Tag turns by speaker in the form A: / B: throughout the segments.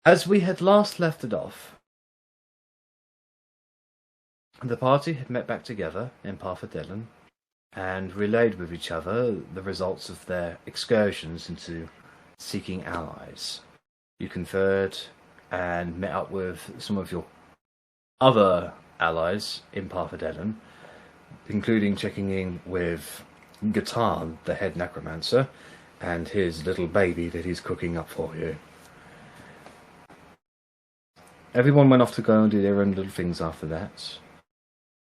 A: As we had last left it off, the party had met back together in Parfadellen and relayed with each other the results of their excursions into seeking allies. You conferred and met up with some of your other allies in Parfadellen, including checking in with Gatan, the head necromancer, and his little baby that he's cooking up for you. Everyone went off to go and do their own little things after that.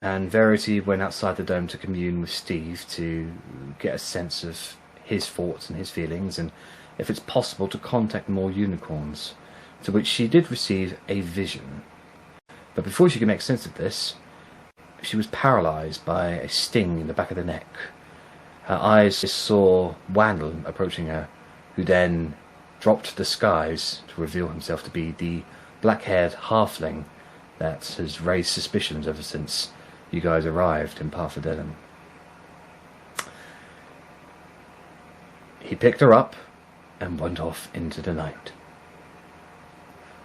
A: And Verity went outside the dome to commune with Steve to get a sense of his thoughts and his feelings, and if it's possible to contact more unicorns, to which she did receive a vision. But before she could make sense of this, she was paralysed by a sting in the back of the neck. Her eyes saw Wandel approaching her, who then dropped the skies to reveal himself to be the black-haired halfling that has raised suspicions ever since you guys arrived in Parfadellen. He picked her up and went off into the night.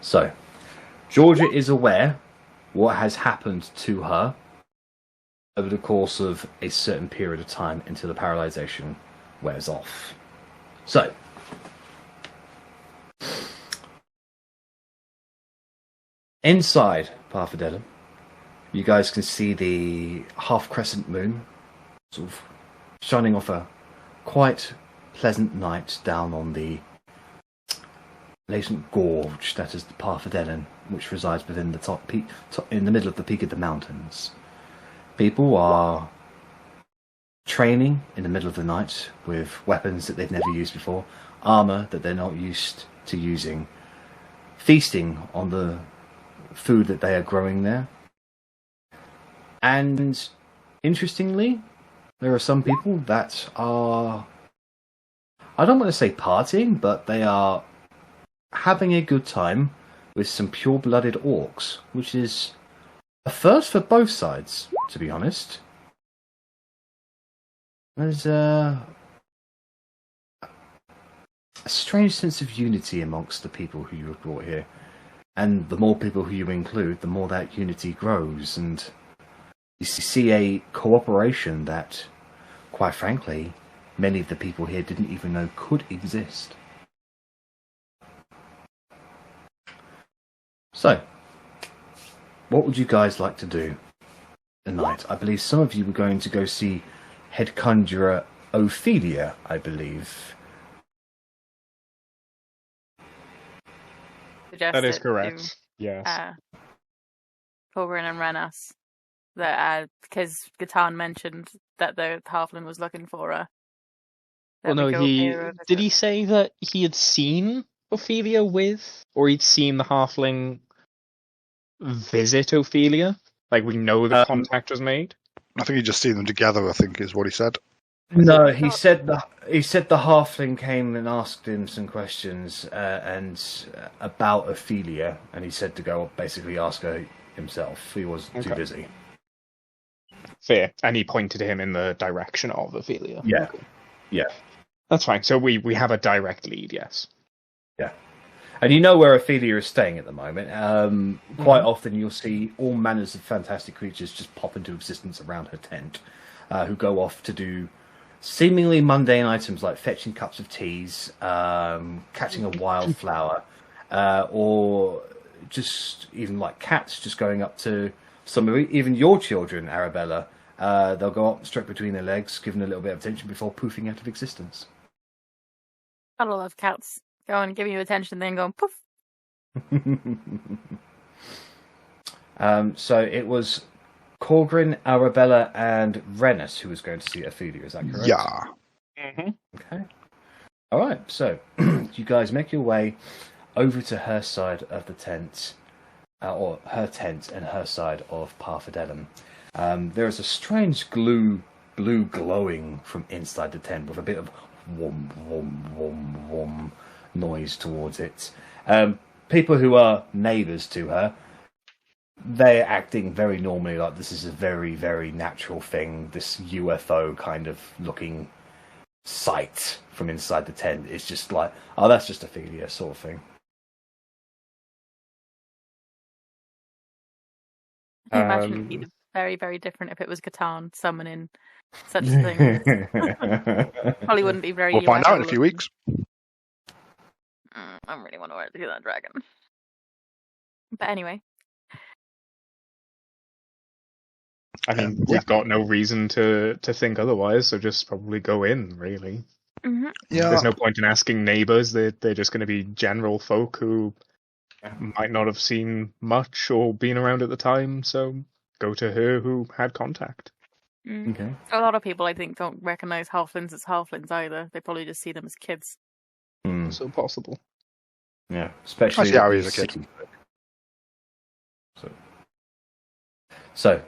A: So, Georgia is aware what has happened to her over the course of a certain period of time until the paralysation wears off. So, inside Parfadellen, you guys can see the half-crescent moon sort of shining off a quite pleasant night down on the latent gorge that is the Parfadellen, which resides within the top peak, in the middle of the peak of the mountains. People are training in the middle of the night with weapons that they've never used before, armour that they're not used to using, feasting on the food that they are growing there. And interestingly, there are some people that are, I don't want to say partying, but they are having a good time with some pure-blooded orcs, which is a first for both sides, to be honest. There's a strange sense of unity amongst the people who you have brought here. And the more people who you include, the more that unity grows, and you see a cooperation that, quite frankly, many of the people here didn't even know could exist. So, what would you guys like to do tonight? I believe some of you were going to go see Head Conjurer Ophelia, I believe.
B: That is correct. Yes.
C: Korgrin and Rennas. That because Gatan mentioned that the halfling was looking for her.
B: Well, no, did he say that he had seen Ophelia with, or he'd seen the halfling visit Ophelia? Like, we know the contact was made?
D: I think he just seen them together, I think, is what he said.
A: No, he said the halfling came and asked him some questions and about Ophelia, and he said to go basically ask her himself. He was too busy.
B: Fair. And he pointed him in the direction of Ophelia.
A: Yeah. Yeah.
B: That's fine. So we have a direct lead, yes.
A: Yeah. And you know where Ophelia is staying at the moment. Quite often you'll see all manners of fantastic creatures just pop into existence around her tent, who go off to do seemingly mundane items like fetching cups of teas, catching a wildflower, or just even like cats just going up to some of even your children, Arrabella. They'll go up, stroke between their legs, give them a little bit of attention before poofing out of existence.
C: I love cats. Go and give you attention, then go and poof.
A: So it was Korgrin, Arrabella, and Rennas who was going to see Ophelia, is that correct?
D: Yeah.
B: Mm-hmm.
A: Okay. Alright, so you guys make your way over to her side of the tent, or her tent and her side of Parfadellen. There is a strange blue glowing from inside the tent with a bit of wom, wom, wom, wom noise towards it. People who are neighbours to her, they're acting very normally, like this is a very, very natural thing. This UFO kind of looking sight from inside the tent is just like, oh, that's just Ophelia sort of thing.
C: I imagine it'd be very, very different if it was Catan summoning such things. Probably wouldn't be very.
D: We'll find out in a few weeks.
C: I really want to do that dragon. But anyway.
B: I mean, we've got no reason to think otherwise, so just probably go in, really.
C: Mm-hmm.
D: Yeah.
B: There's no point in asking neighbours. They're just going to be general folk who might not have seen much or been around at the time, so go to her who had contact.
A: Okay.
C: A lot of people, I think, don't recognise halflings as halflings either. They probably just see them as kids.
B: So possible.
A: Yeah, especially
D: Arri as a kid.
A: So,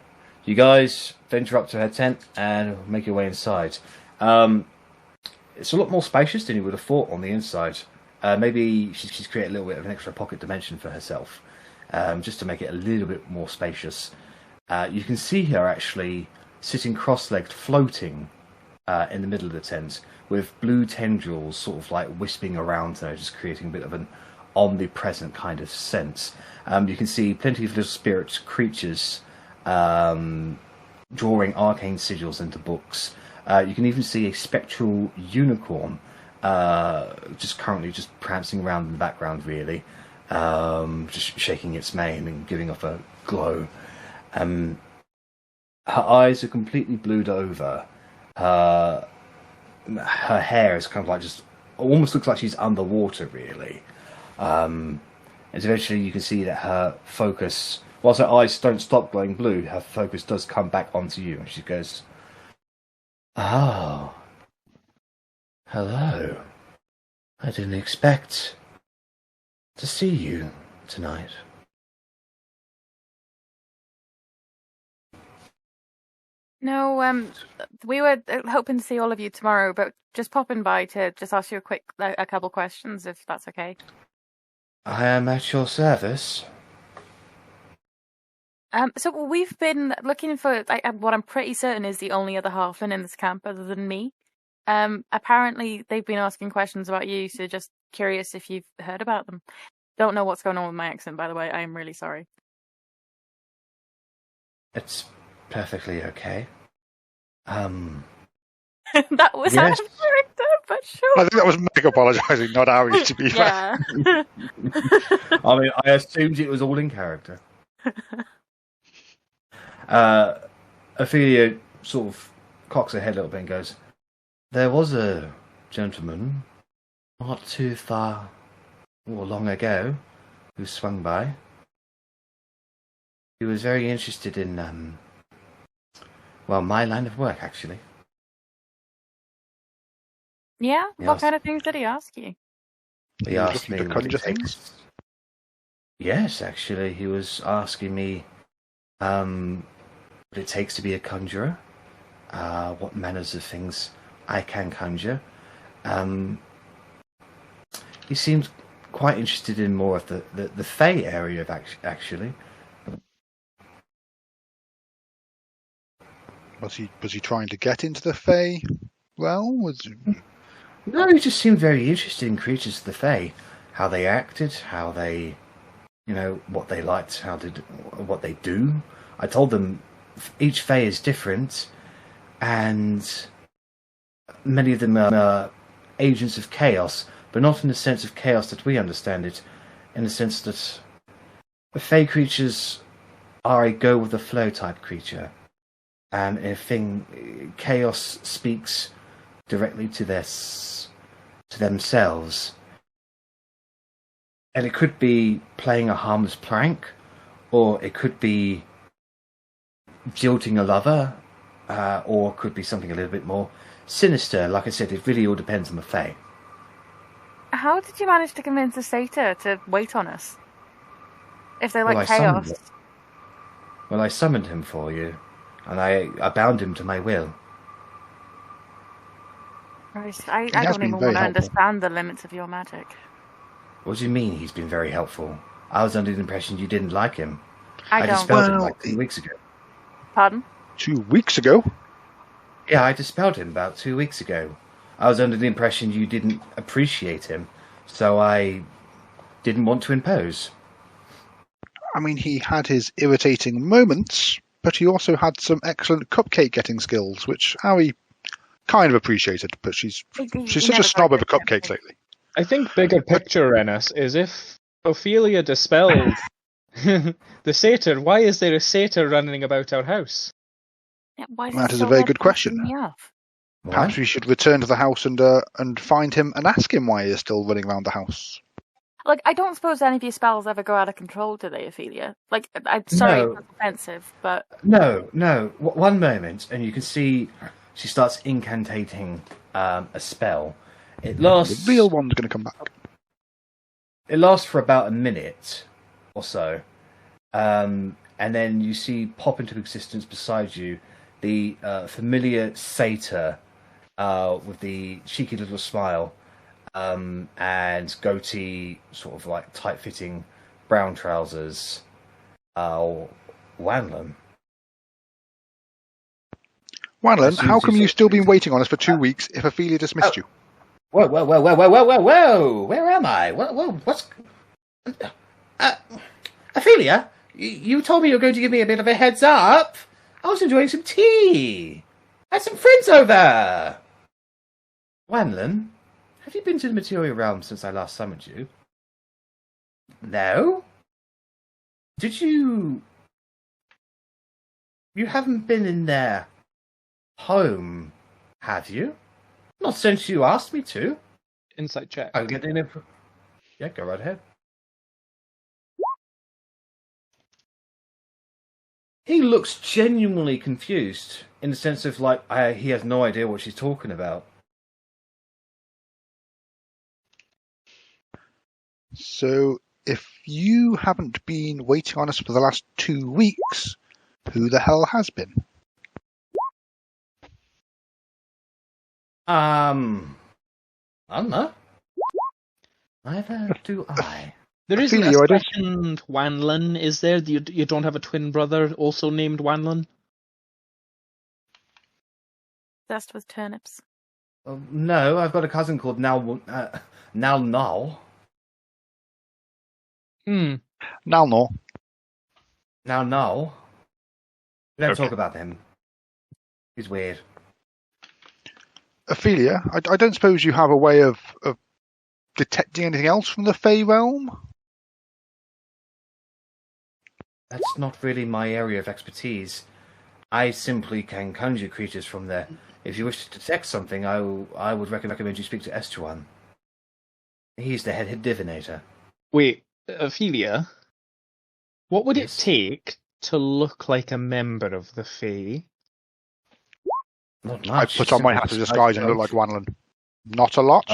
A: you guys venture up to her tent and make your way inside. It's a lot more spacious than you would have thought on the inside. Maybe she's created a little bit of an extra pocket dimension for herself, just to make it a little bit more spacious. You can see her actually sitting cross-legged, floating in the middle of the tent, with blue tendrils sort of like wisping around her, just creating a bit of an omnipresent kind of sense. You can see plenty of little spirit creatures drawing arcane sigils into books. You can even see a spectral unicorn just currently just prancing around in the background, really, just shaking its mane and giving off a glow. Her eyes are completely blued over. Her hair is kind of like just almost looks like she's underwater, really. And eventually you can see that her focus, whilst her eyes don't stop glowing blue, her focus does come back onto you, and she goes, "Oh, hello. I didn't expect to see you tonight."
C: No, we were hoping to see all of you tomorrow, but just popping by to just ask you a couple questions, if that's okay.
A: I am at your service.
C: So we've been looking for what I'm pretty certain is the only other halfling in this camp other than me. Apparently they've been asking questions about you, so just curious if you've heard about them. Don't know what's going on with my accent, by the way. I am really sorry.
A: It's perfectly okay.
C: That was
A: Yes.
C: out of character, but sure.
D: I think that was Meg apologising, not Arri, to be fair.
C: Yeah.
A: I mean, I assumed it was all in character. Ophelia sort of cocks her head a little bit and goes, "There was a gentleman not too far or long ago who swung by. He was very interested in, my line of work, actually."
C: Yeah?
A: He
C: What
A: asked-
C: kind of things did he ask you?
A: He asked me
D: looking to
A: what it
D: conjure
A: takes.
D: things?
A: Yes, actually, he was asking me what it takes to be a conjurer, what manners of things I can conjure. He seemed quite interested in more of the Fey area of actually.
D: Was he trying to get into the Fae? Well,
A: No, he just seemed very interested in creatures of the Fae, how they acted, how they, what they liked, what they do. I told them each Fae is different, and many of them are agents of chaos, but not in the sense of chaos that we understand it, in the sense that the Fae creatures are a go-with-the-flow type creature, and chaos speaks directly to themselves. And it could be playing a harmless prank, or it could be jilting a lover, or it could be something a little bit more sinister. Like I said, it really all depends on the Fae.
C: How did you manage to convince the Satyr to wait on us? If they like
A: I
C: chaos.
A: summoned him for you, and I bound him to my will.
C: Right, I
D: has
C: don't
D: been
C: even
D: very
C: want to
D: helpful.
C: understand the limits of your magic.
A: What do you mean he's been very helpful? I was under the impression you didn't like him.
C: I don't.
A: dispelled him
D: Well,
A: like 2 weeks ago.
C: Pardon?
D: 2 weeks ago.
A: Yeah, I dispelled him about 2 weeks ago. I was under the impression you didn't appreciate him, so I didn't want to impose.
D: I mean, he had his irritating moments, but he also had some excellent cupcake getting skills, which Arri kind of appreciated. But she's such a snob over cupcakes lately.
B: I think bigger picture, Rennas, is if Ophelia dispelled the satyr, why is there a satyr running about our house?
C: Yeah, why
D: that is a very good question. Perhaps we should return to the house and find him and ask him why he is still running around the house.
C: Like, I don't suppose any of your spells ever go out of control, do they, Ophelia? Like, I'm sorry, it's offensive, but...
A: No. One moment, and you can see she starts incantating a spell. It lasts...
D: The real one's going to come back.
A: It lasts for about a minute or so. And then you see pop into existence beside you the familiar satyr with the cheeky little smile and goatee, sort of like tight-fitting brown trousers. Wanlon.
D: Wanlon, how come you've still been waiting on us for 2 weeks if Ophelia dismissed you?
A: Whoa! Where am I? What's... Ophelia, you told me you were going to give me a bit of a heads up. I was enjoying some tea. I had some friends over. Wanlon, have you been to the material realm since I last summoned you? No? Did you... You haven't been in their home, have you? Not since you asked me to.
B: Insight check.
A: I'll get in. Yeah, go right ahead. He looks genuinely confused, in the sense of, like, he has no idea what she's talking about.
D: So, if you haven't been waiting on us for the last 2 weeks, who the hell has been?
A: I don't know. Neither do I.
B: There isn't a second Wanlon, is there? You don't have a twin brother also named Wanlon?
C: Zest with turnips.
A: No, I've got a cousin called Nal.
D: Nalno.
A: We don't talk about him. He's weird.
D: Ophelia, I don't suppose you have a way of detecting anything else from the Fey realm?
A: That's not really my area of expertise. I simply can conjure creatures from there. If you wish to detect something, I would recommend you speak to Estuan. He's the head divinator.
B: Wait, Ophelia, what would it take to look like a member of the Fae?
A: Not much.
D: I put on my hat of disguise and look like Wanlon. Not a lot.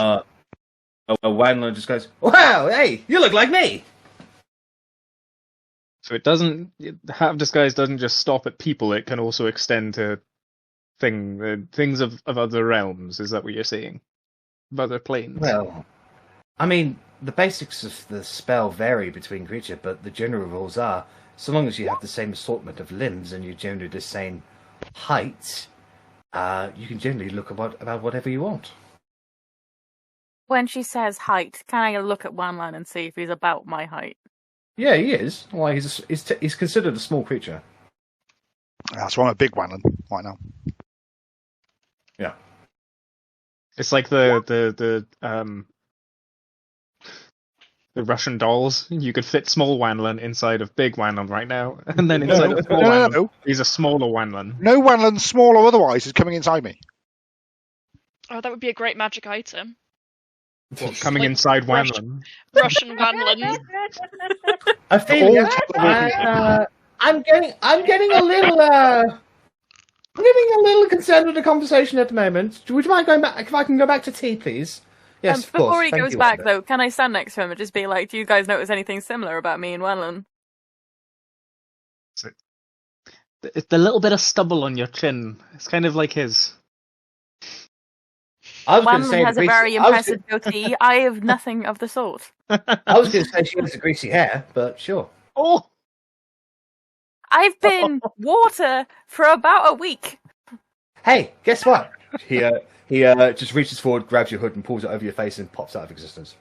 A: Wanlon just goes, "Wow, hey, you look like me."
B: So it doesn't. Hat of disguise doesn't just stop at people; it can also extend to things of other realms. Is that what you're saying? Of other planes?
A: Well, I mean, the basics of the spell vary between creature, but the general rules are: so long as you have the same assortment of limbs and you're generally the same height, you can generally look about whatever you want.
C: When she says height, can I look at Wanlon and see if he's about my height?
A: Yeah, he is. Why, he's considered a small creature.
D: That's why I'm a big Wanlon right now.
A: Yeah.
B: It's like the Russian dolls. You could fit small Wanlon inside of big Wanlon right now, and then inside of small Wanlon, he's a smaller Wanlon.
D: No Wanlon, small or otherwise, is coming inside me.
E: Oh, that would be a great magic item.
B: What, coming inside Wanlon?
E: Russian Wanlon.
A: Ophelia, I'm getting a little concerned with the conversation at the moment. Would you mind going back? If I can go back to tea, please. Yes, of course.
C: Before he goes back, though, can I stand next to him and just be like, "Do you guys notice anything similar about me and Wanlon?"
B: It's the little bit of stubble on your chin. It's kind of like his.
C: Wanlon has a very impressive goatee. I have nothing of the sort.
A: I was going to say she has a greasy hair, but sure.
B: Oh!
C: I've been water for about a week.
A: Hey, guess what? He just reaches forward, grabs your hood, and pulls it over your face and pops out of existence.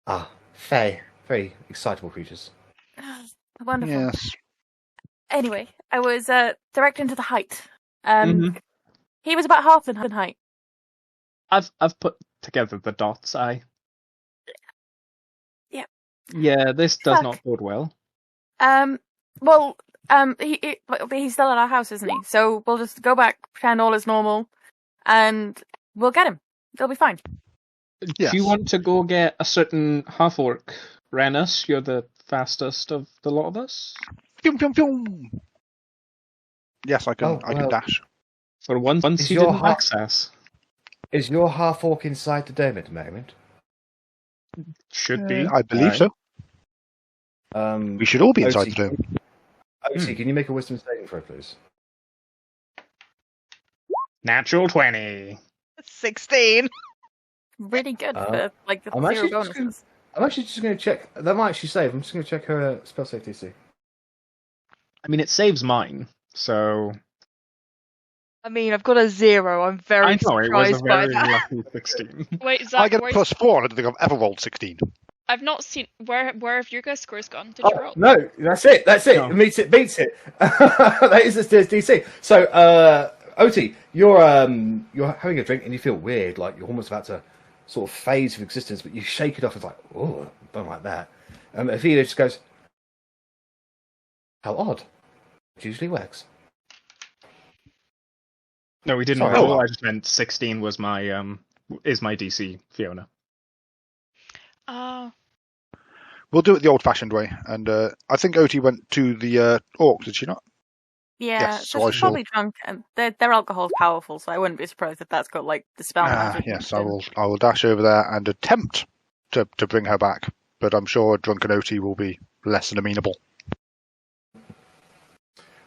A: Ah, Faye. very excitable creatures.
C: Wonderful.
D: Yes.
C: Anyway, I was directed into the height. He was about half in height.
B: I've put together the dots. Yeah, this does not bode well.
C: Well, he's still at our house, isn't he? So we'll just go back, pretend all is normal, and we'll get him. They'll be fine.
D: Yes.
B: Do you want to go get a certain half-orc, Rennas? You're the fastest of the lot of us.
D: Pew, pew, pew. Yes, I can. I can dash.
B: For once you didn't access.
A: Is your half-orc inside the dome at the moment?
B: Should be.
D: I believe so. We should all be inside the dome.
A: Otti, can you make a wisdom saving throw, please?
B: Natural 20.
E: 16.
C: Really good for like the
A: I'm
C: 0 bonuses.
A: I'm actually just going to check. That might actually save. I'm just going to check her spell save DC.
B: I mean, it saves mine, so.
E: I mean, I've got a 0. I'm very surprised by that.
B: Lucky 16.
E: Wait, Zach,
D: I get a +4. I don't think I've ever rolled 16.
E: I've not seen where have your guys' scores gone? Did you roll?
A: No, that's it. No. It beats it. That is the DC. So, Otti, you're having a drink and you feel weird, like you're almost about to sort of phase of existence, but you shake it off. It's like, oh, don't like that. And Ophelia just goes, "How odd! It usually works."
B: No, we didn't roll. I just meant 16 was my is my DC, Fiona.
D: We'll do it the old-fashioned way, and I think Otti went to the orc, did she not?
C: Yeah,
D: yes,
C: so she's probably drunk, and their alcohol's powerful, so I wouldn't be surprised if that's got like the spell magic.
D: Yes, I will dash over there and attempt to bring her back, but I'm sure drunken Otti will be less than amenable.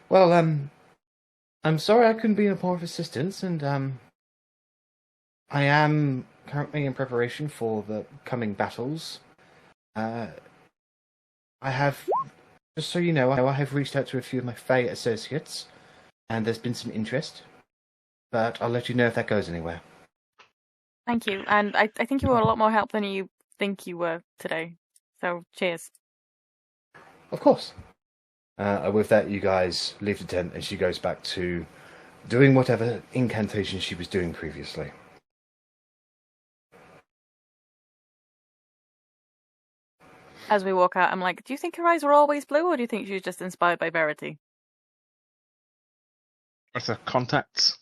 A: Well, I'm sorry I couldn't be of more assistance, and I am currently in preparation for the coming battles. I have, just so you know, I have reached out to a few of my Fae associates, and there's been some interest, but I'll let you know if that goes anywhere.
C: Thank you, and I think you were a lot more help than you think you were today, so cheers.
A: Of course. With that, you guys leave the tent, and she goes back to doing whatever incantation she was doing previously.
C: As we walk out, I'm like, do you think her eyes were always blue, or do you think she was just inspired by Verity?
B: With the contacts?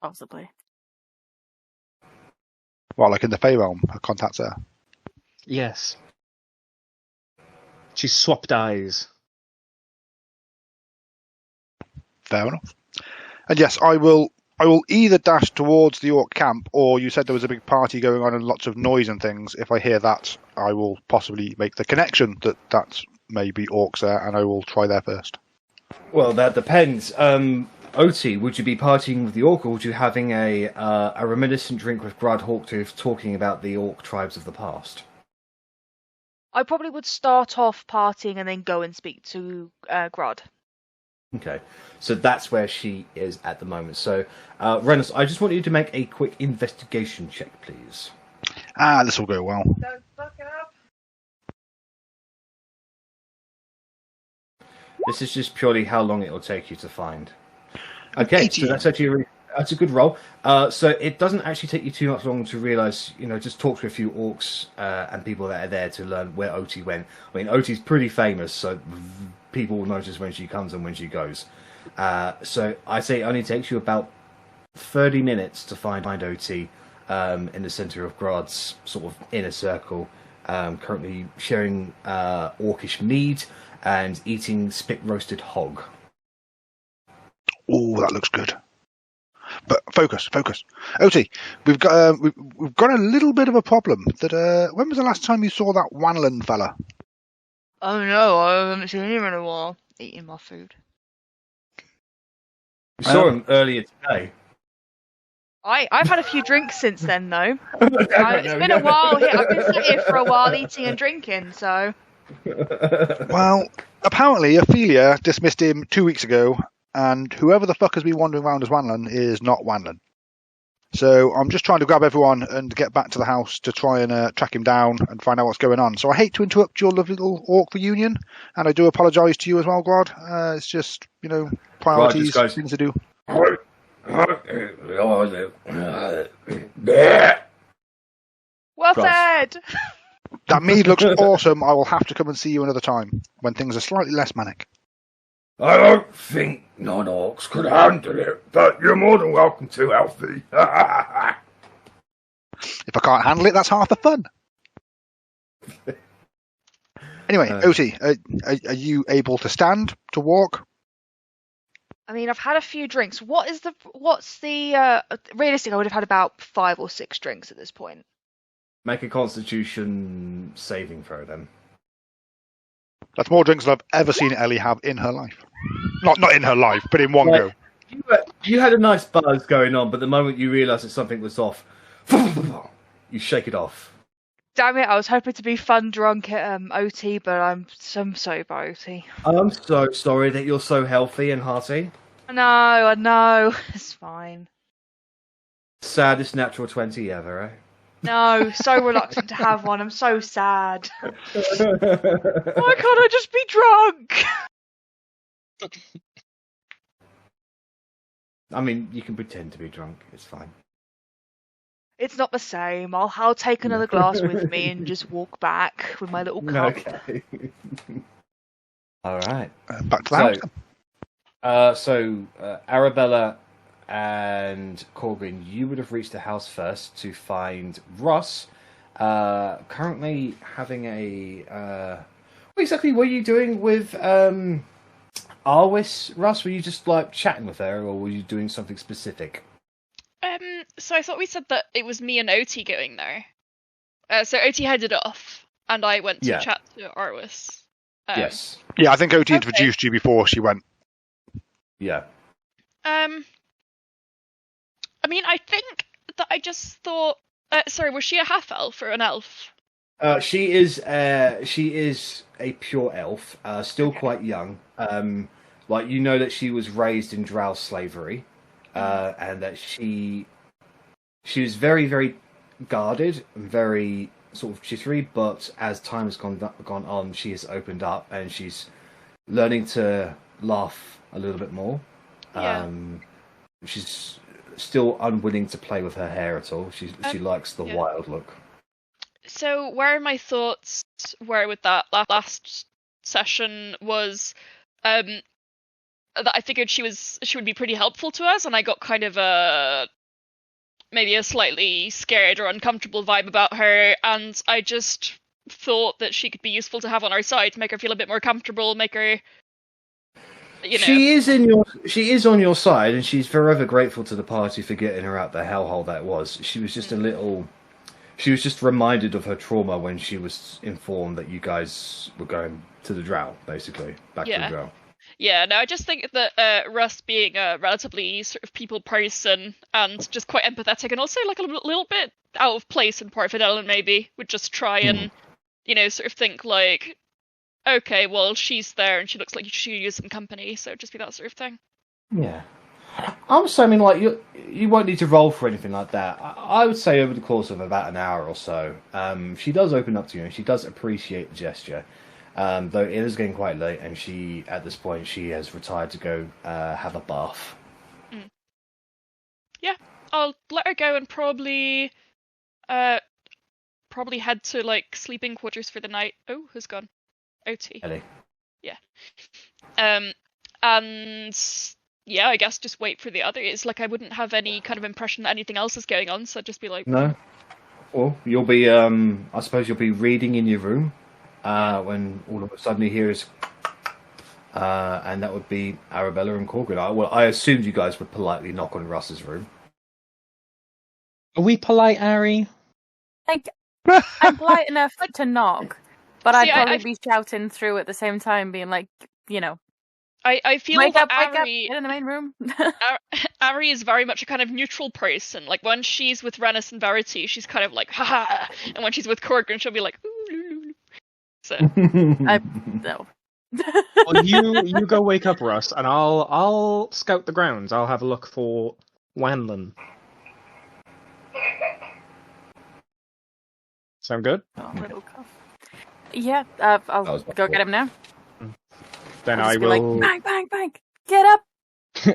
C: Possibly.
D: Well, like in the Fae realm, her contacts there.
B: Yes. She swapped eyes.
D: Fair enough. And yes, I will either dash towards the orc camp, or you said there was a big party going on and lots of noise and things. If I hear that, I will possibly make the connection that may be orcs there, and I will try there first.
A: Well, that depends. Otti, would you be partying with the orc, or would you having a reminiscent drink with Grad Hawktooth talking about the orc tribes of the past?
E: I probably would start off partying and then go and speak to Grod.
A: Okay, so that's where she is at the moment. So, Rennas, I just want you to make a quick investigation check, please.
D: This will go well.
E: Don't fuck it up.
A: This is just purely how long it will take you to find. Okay,
D: 18.
A: so that's actually that's a good roll. So it doesn't actually take you too much long to realise, just talk to a few orcs and people that are there to learn where Otti went. I mean, Otti's pretty famous, so people will notice when she comes and when she goes. So I say it only takes you about 30 minutes to find Otti in the centre of Grad's sort of inner circle, currently sharing orcish mead and eating spit-roasted hog.
D: Oh, that looks good. But focus. Otti, we've got a little bit of a problem. When was the last time you saw that Wanlon fella?
E: Oh no, I haven't seen him in a while. Eating my food.
A: You saw him earlier today.
E: I've had a few drinks since then, though. It's been a while here. I've been sat here for a while eating and drinking, so...
D: Well, apparently Ophelia dismissed him 2 weeks ago, and whoever the fuck has been wandering around as Wanlon is not Wanlon. So I'm just trying to grab everyone and get back to the house to try and track him down and find out what's going on. So I hate to interrupt your lovely little orc reunion, and I do apologise to you as well, Grod. It's just, priorities, things to do.
E: Well said!
D: That mead looks awesome. I will have to come and see you another time, when things are slightly less manic.
F: I don't think non-orcs could handle it, but you're more than welcome to, Alfie.
D: If I can't handle it, that's half the fun. Anyway, Otti, are you able to stand, to walk?
E: I mean, I've had a few drinks. What's the realistic? I would have had about 5 or 6 drinks at this point.
A: Make a Constitution saving throw, then.
D: That's more drinks than I've ever seen Elle have in her life. Not in her life, but in one go.
A: You had a nice buzz going on, but the moment you realised that something was off, you shake it off.
E: Damn it, I was hoping to be fun drunk at OT, but I'm sober OT.
A: I'm so sorry that you're so healthy and hearty.
E: I know. It's fine.
A: Saddest natural 20 ever, eh?
E: No, so reluctant to have one. I'm so sad. Why can't I just be drunk?
A: I mean, you can pretend to be drunk. It's fine.
E: It's not the same. I'll take another glass with me and just walk back with my little cup.
A: Okay. All right.
D: Back to the house.
A: So Arrabella and Korgrin, you would have reached the house first to find Russ currently having a... what exactly were you doing with Arwis, Russ? Were you just like chatting with her, or were you doing something specific?
G: So I thought we said that it was me and Otti going there. So Otti headed off, and I went to chat to Arwis.
A: Yes.
D: Yeah, I think Otti introduced you before she went.
A: Yeah.
G: I mean, I think that I just thought... sorry, was she a half-elf or an elf?
A: She is a pure elf, still quite young. That she was raised in drow slavery, and that she was very, very guarded and very sort of jittery. But as time has gone on, she has opened up and she's learning to laugh a little bit more.
G: Yeah.
A: She's still unwilling to play with her hair at all. She likes the wild look.
G: So where my thoughts were with that last session was that I figured she would be pretty helpful to us, and I got kind of maybe a slightly scared or uncomfortable vibe about her, and I just thought that she could be useful to have on our side, to make her feel a bit more comfortable, make her... She is on your side, and she's forever grateful to the party for getting her out the hellhole that was. She was just she was just reminded of her trauma when she was informed that you guys were going to the drow, basically, back to the drow. Yeah, no, I just think that Russ being a relatively sort of people person and just quite empathetic, and also like a little bit out of place in Port Fidelin, maybe would just try and sort of think like, okay, well, she's there and she looks like she could use some company, so just be that sort of thing.
A: Yeah. I'm assuming, like, you won't need to roll for anything like that. I would say over the course of about an hour or so, she does open up to you and she does appreciate the gesture. Though it is getting quite late and at this point, she has retired to go have a bath.
G: Yeah, I'll let her go and probably head to, like, sleeping quarters for the night. Oh, who's gone? OT.
A: Elle.
G: Yeah. And yeah, I guess just wait for the others. Like, I wouldn't have any kind of impression that anything else is going on, so I'd just be like...
A: No. Well, you'll be, I suppose you'll be reading in your room when all of a sudden he hears... and that would be Arrabella and Korgrin. I assumed you guys would politely knock on Russ's room.
B: Are we polite, Arri?
C: I'm polite enough to knock. But I'd probably be shouting through at the same time, being like,
G: I feel
C: wake
G: that
C: up,
G: Arri,
C: get in the main room.
G: Arri is very much a kind of neutral person. Like, when she's with Rennas and Verity, she's kind of like, ha, and when she's with Korgrin, she'll be like, ooh. So.
C: No.
B: Well, you go wake up Russ, and I'll scout the grounds. I'll have a look for Wanlon. Sound good?
C: Oh, little cough. Yeah, I'll go get him now.
B: Then
C: I'll
B: I
C: just
B: will...
C: be like, bang, bang, bang! Get up!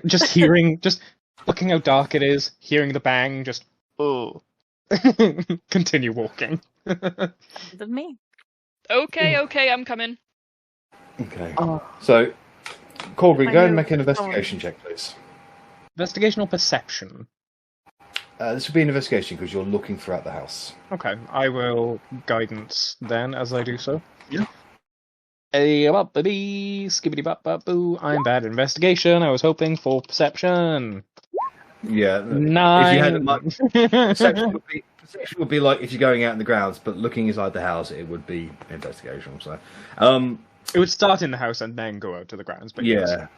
B: just looking how dark it is, hearing the bang, just... Oh. Continue walking.
C: Of me.
G: Okay, I'm coming.
A: Okay. So, Korgrin, go and make an investigation check, please.
B: Investigation or perception?
A: This would be an investigation because you're looking throughout the house.
B: Okay, I will guidance then as I do so.
A: Yeah.
B: Skibbity-bop-bop-boo. I'm bad at investigation. I was hoping for perception.
A: Yeah.
B: 9.
A: If you had perception would be like if you're going out in the grounds, but looking inside the house, it would be investigation. So,
B: it would start in the house and then go out to the grounds. But
A: yeah.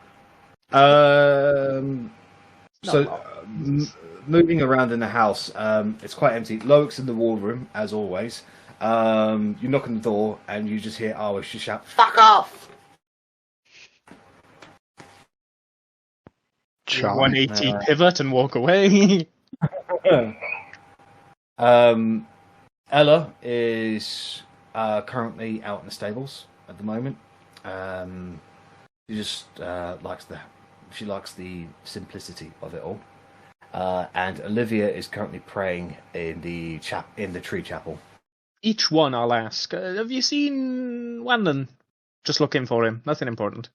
A: Moving around in the house, it's quite empty. Loic's in the wall room, as always. You knock on the door, and you just hear Arri shout, "Fuck off!"
B: 180 pivot and walk away.
A: Ella is currently out in the stables at the moment. She just likes the simplicity of it all. And Olivia is currently praying in the tree chapel.
B: Each one, I'll ask. Have you seen Wanlon? Just looking for him. Nothing important.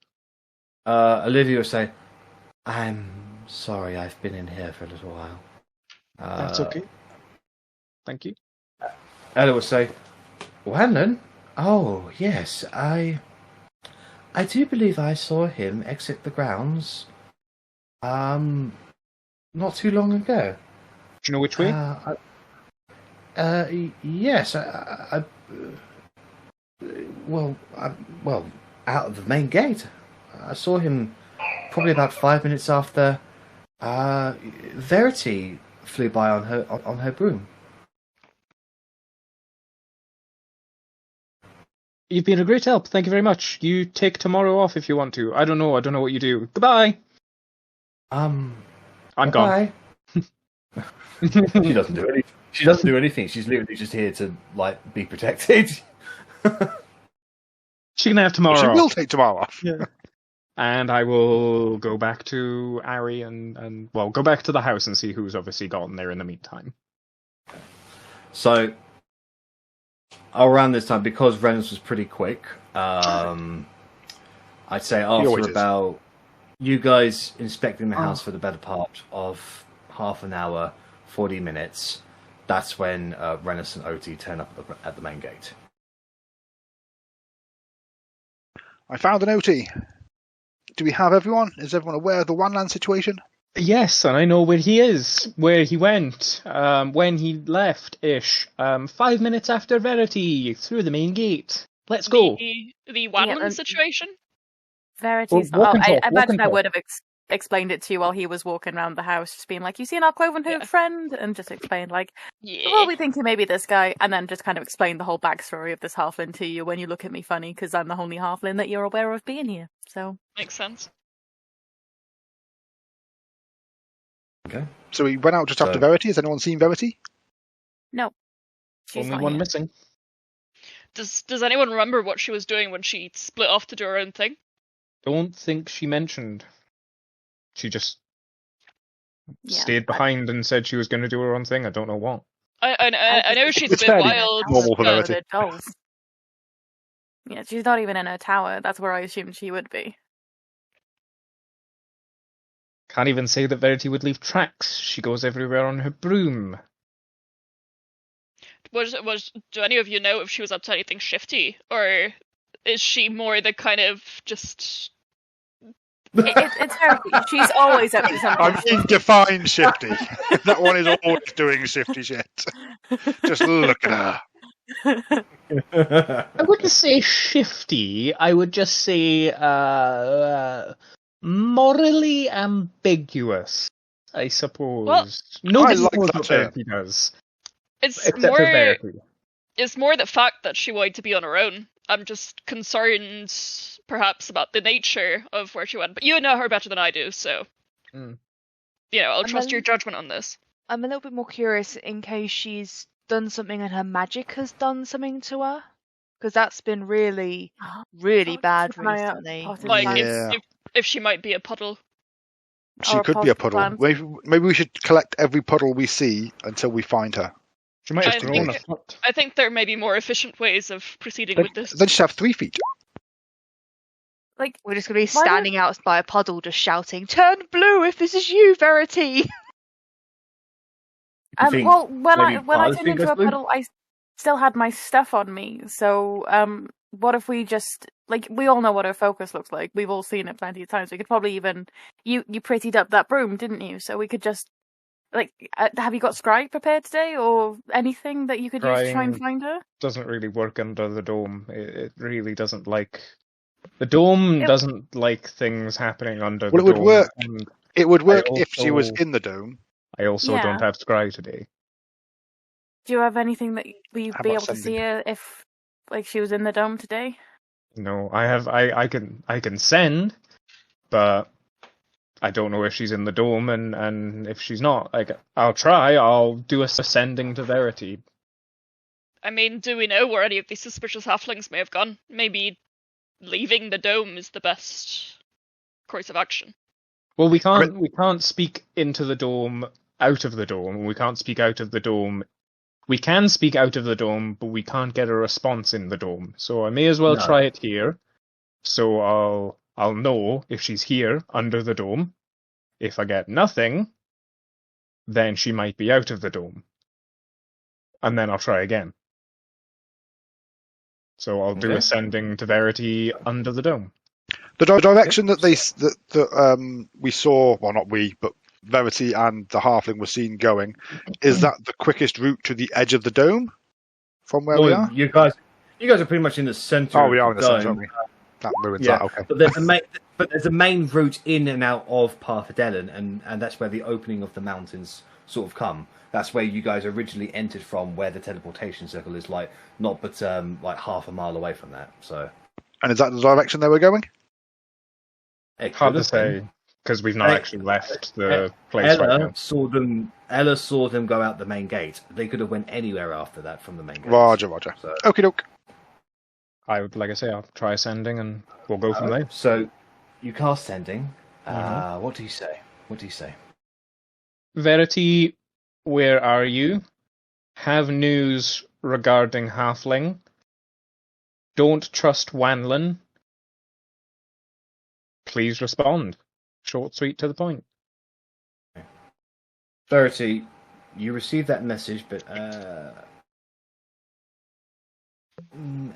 A: Olivia will say, "I'm sorry, I've been in here for a little while."
B: That's okay. Thank you.
A: Ella will say, "Wanlon? Oh, yes, I do believe I saw him exit the grounds, not too long ago."
B: Do you know which way?
A: Yes, well, out of the main gate. I saw him probably about 5 minutes after Verity flew by on her broom.
B: You've been a great help. Thank you very much. You take tomorrow off if you want to. I don't know what you do. Goodbye.
A: I'm
B: gone.
A: She doesn't do anything. She doesn't do anything. She's literally just here to be protected.
B: She can have tomorrow.
D: She will take tomorrow off.
B: Yeah. And I will go back to Arri and go back to the house and see who's obviously gotten there in the meantime.
A: So, around this time, because Rennas was pretty quick, I'd say after about you guys inspecting the house for the better part of half an hour, 40 minutes, that's when Rennas and Otti turn up at the main gate.
D: I found an Otti. Do we have everyone? Is everyone aware of the Wanland situation?
B: Yes, and I know where he is, where he went, when he left-ish. 5 minutes after Verity, through the main gate. Let's go.
G: The Wanland situation?
C: Verity's... I imagine I would have explained it to you while he was walking around the house, just being like, "You seen our cloven-hooved friend?" And just explained, well, we think he may be this guy, and then just kind of explain the whole backstory of this halfling to you when you look at me funny, because I'm the only halfling that you're aware of being here, so...
G: Makes sense.
A: Okay.
D: So we went out just after Verity. Has anyone seen Verity?
C: No. She's
B: only one missing.
G: Does anyone remember what she was doing when she split off to do her own thing?
B: Don't think she mentioned. She just stayed behind and said she was going to do her own thing. I don't know what.
G: I know she's a bit wild.
D: Normal for Verity.
C: Yeah, she's not even in her tower. That's where I assumed she would be.
B: Can't even say that Verity would leave tracks. She goes everywhere on her broom.
G: Do any of you know if she was up to anything shifty? Or is she more the kind of just...
C: It's her. She's always up to something.
D: I mean, define shifty. That one is always doing shifty shit. Just look at her.
B: I wouldn't say shifty. I would just say morally ambiguous, I suppose.
G: Well,
B: nobody
D: like
B: knows
D: that
B: what
D: term.
B: Verity does.
G: It's more the fact that she wanted to be on her own. I'm just concerned, perhaps, about the nature of where she went. But you know her better than I do, so I'll trust your judgment on this.
E: I'm a little bit more curious in case she's done something and her magic has done something to her? Because that's been really, really bad recently.
G: Like,
D: Yeah.
G: if she might be a puddle.
D: She could be a puddle. Maybe we should collect every puddle we see until we find her.
B: She might have grown a foot.
G: I think there may be more efficient ways of proceeding with this.
D: Then just have 3 feet.
E: Like, we're just going to be standing out by a puddle just shouting, "Turn blue if this is you, Verity!"
C: Well, when I turned into a puddle, I still had my stuff on me. So, what if we just, like, we all know what our focus looks like. We've all seen it plenty of times. We could probably even, you prettied up that broom, didn't you? So we could just, like, have you got scry prepared today or anything that you could use to try and find her?
B: Doesn't really work under the dome. It really doesn't like. The dome doesn't like things happening under the dome.
D: Well, it would work. It would work if she was in the dome.
B: I also don't have scry today.
C: Do you have anything that we'd be able to see her if, like, she was in the dome today?
B: No, I can send, but I don't know if she's in the dome, and if she's not, like, I'll try. I'll do a sending to Verity.
G: I mean, do we know where any of these suspicious halflings may have gone? Maybe leaving the dome is the best course of action.
B: Well, we can't speak into the dome out of the dome. We can't speak out of the dome. We can speak out of the dome, but we can't get a response in the dome. So I may as well try it here. So I'll know if she's here under the dome. If I get nothing, then she might be out of the dome. And then I'll try again. So I'll do a sending to Verity under the dome.
D: The direction that we saw, well, not we, but Verity and the halfling were seen going, is that the quickest route to the edge of the dome from where we are?
A: You guys are pretty much in the centre.
D: Oh, we are in the centre, aren't we? That ruins that. Okay.
A: But there's a main route in and out of Parfadellen, and that's where the opening of the mountains sort of come. That's where you guys originally entered from, where the teleportation circle is, like half a mile away from that. So. And
D: is that the direction they were going?
B: Hard to say, because we've not actually left the place right now.
A: Ella saw them go out the main gate. They could have went anywhere after that from the main gate.
D: Roger. So. Okie doke.
B: Like I say, I'll try sending and we'll go from there.
A: So, you cast sending. What do you say?
B: Verity, where are you? Have news regarding Halfling. Don't trust Wanlin. Please respond. Short, sweet, to the point.
A: Verity, you received that message, but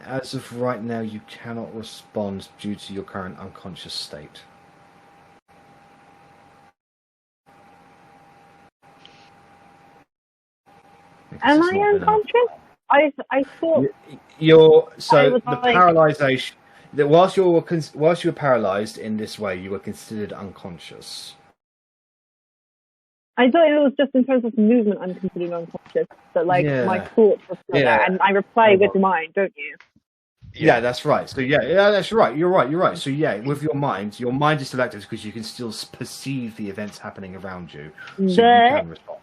A: as of right now, you cannot respond due to your current unconscious state.
H: Am I unconscious? I thought
A: paralyzation. Whilst you were paralyzed in this way, you were considered unconscious.
H: I thought it was just in terms of movement I'm considered unconscious, but my thoughts were still there, and I reply with mine, don't you?
A: Yeah, that's right. So that's right. You're right. So with your mind is still active because you can still perceive the events happening around you, so you can respond.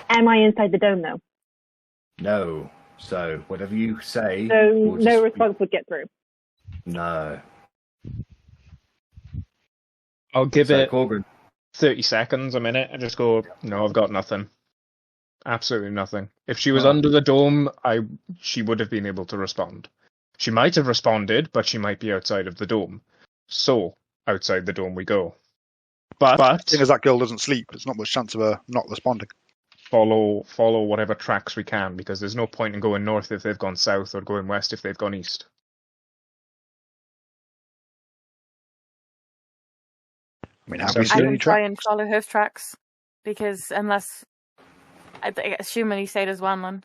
H: Am I inside the dome though?
A: No. So whatever you say,
H: so no response would get through.
A: No.
B: I'll give it
A: Korgrin.
B: 30 seconds, a minute, and just go, no, I've got nothing. Absolutely nothing. If she was under the dome, she would have been able to respond. She might have responded, but she might be outside of the dome. So, outside the dome we go. But
D: seeing as that girl doesn't sleep, there's not much chance of her not responding.
B: Follow whatever tracks we can, because there's no point in going north if they've gone south, or going west if they've gone east.
D: I mean,
C: I can try and follow hoof tracks, because unless assuming he stayed as Wanlin,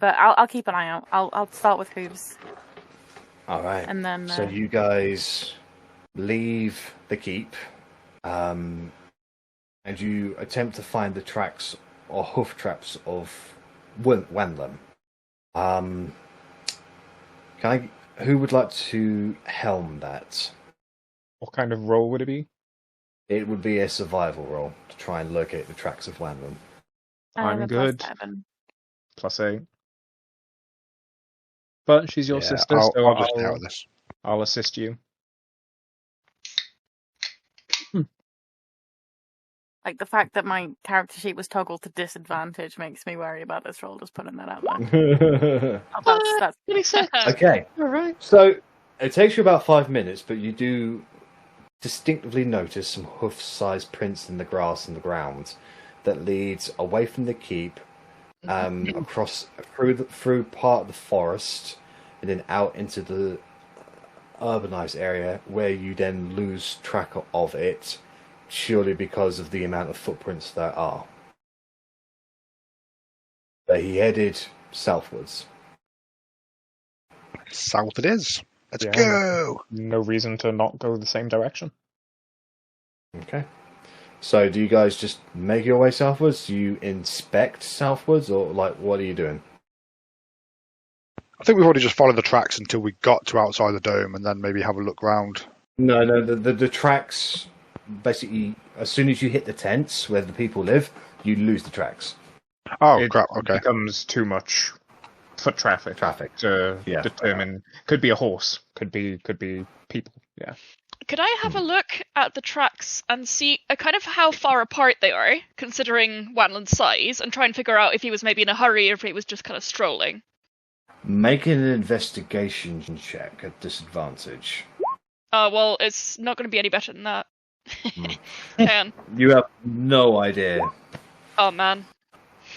C: but I'll keep an eye out. I'll start with hooves.
A: All right,
C: and then
A: so you guys leave the keep, and you attempt to find the tracks or hoof traps of Wanlin. Who would like to helm that?
B: What kind of role would it be?
A: It would be a survival role to try and locate the tracks of Wanlin.
B: I'm good. +8. But she's your sister, so
D: I'll just stay out of this.
B: I'll assist you.
C: Like, the fact that my character sheet was toggled to disadvantage makes me worry about this roll, just putting that out there. That's
B: what he said.
A: Okay.
B: All right.
A: So, it takes you about 5 minutes, but you do distinctively notice some hoof-sized prints in the grass and the ground that leads away from the keep, across through part of the forest, and then out into the urbanized area, where you then lose track of it, surely because of the amount of footprints there are. But he headed southwards.
D: South it is. Let's go!
B: No reason to not go the same direction.
A: Okay. So, do you guys just make your way southwards? Do you inspect southwards, or like, what are you doing?
D: I think we've already just followed the tracks until we got to outside the dome, and then maybe have a look round.
A: No. The tracks, basically, as soon as you hit the tents where the people live, you lose the tracks.
D: Oh, crap, okay.
B: It becomes too much foot traffic to determine. Could be a horse, could be people, yeah.
G: Could I have a look at the tracks and see kind of how far apart they are, considering Wanland's size, and try and figure out if he was maybe in a hurry or if he was just kind of strolling?
A: Make an investigation check at disadvantage.
G: Well, it's not going to be any better than that. Man.
A: You have no idea.
G: Oh, man.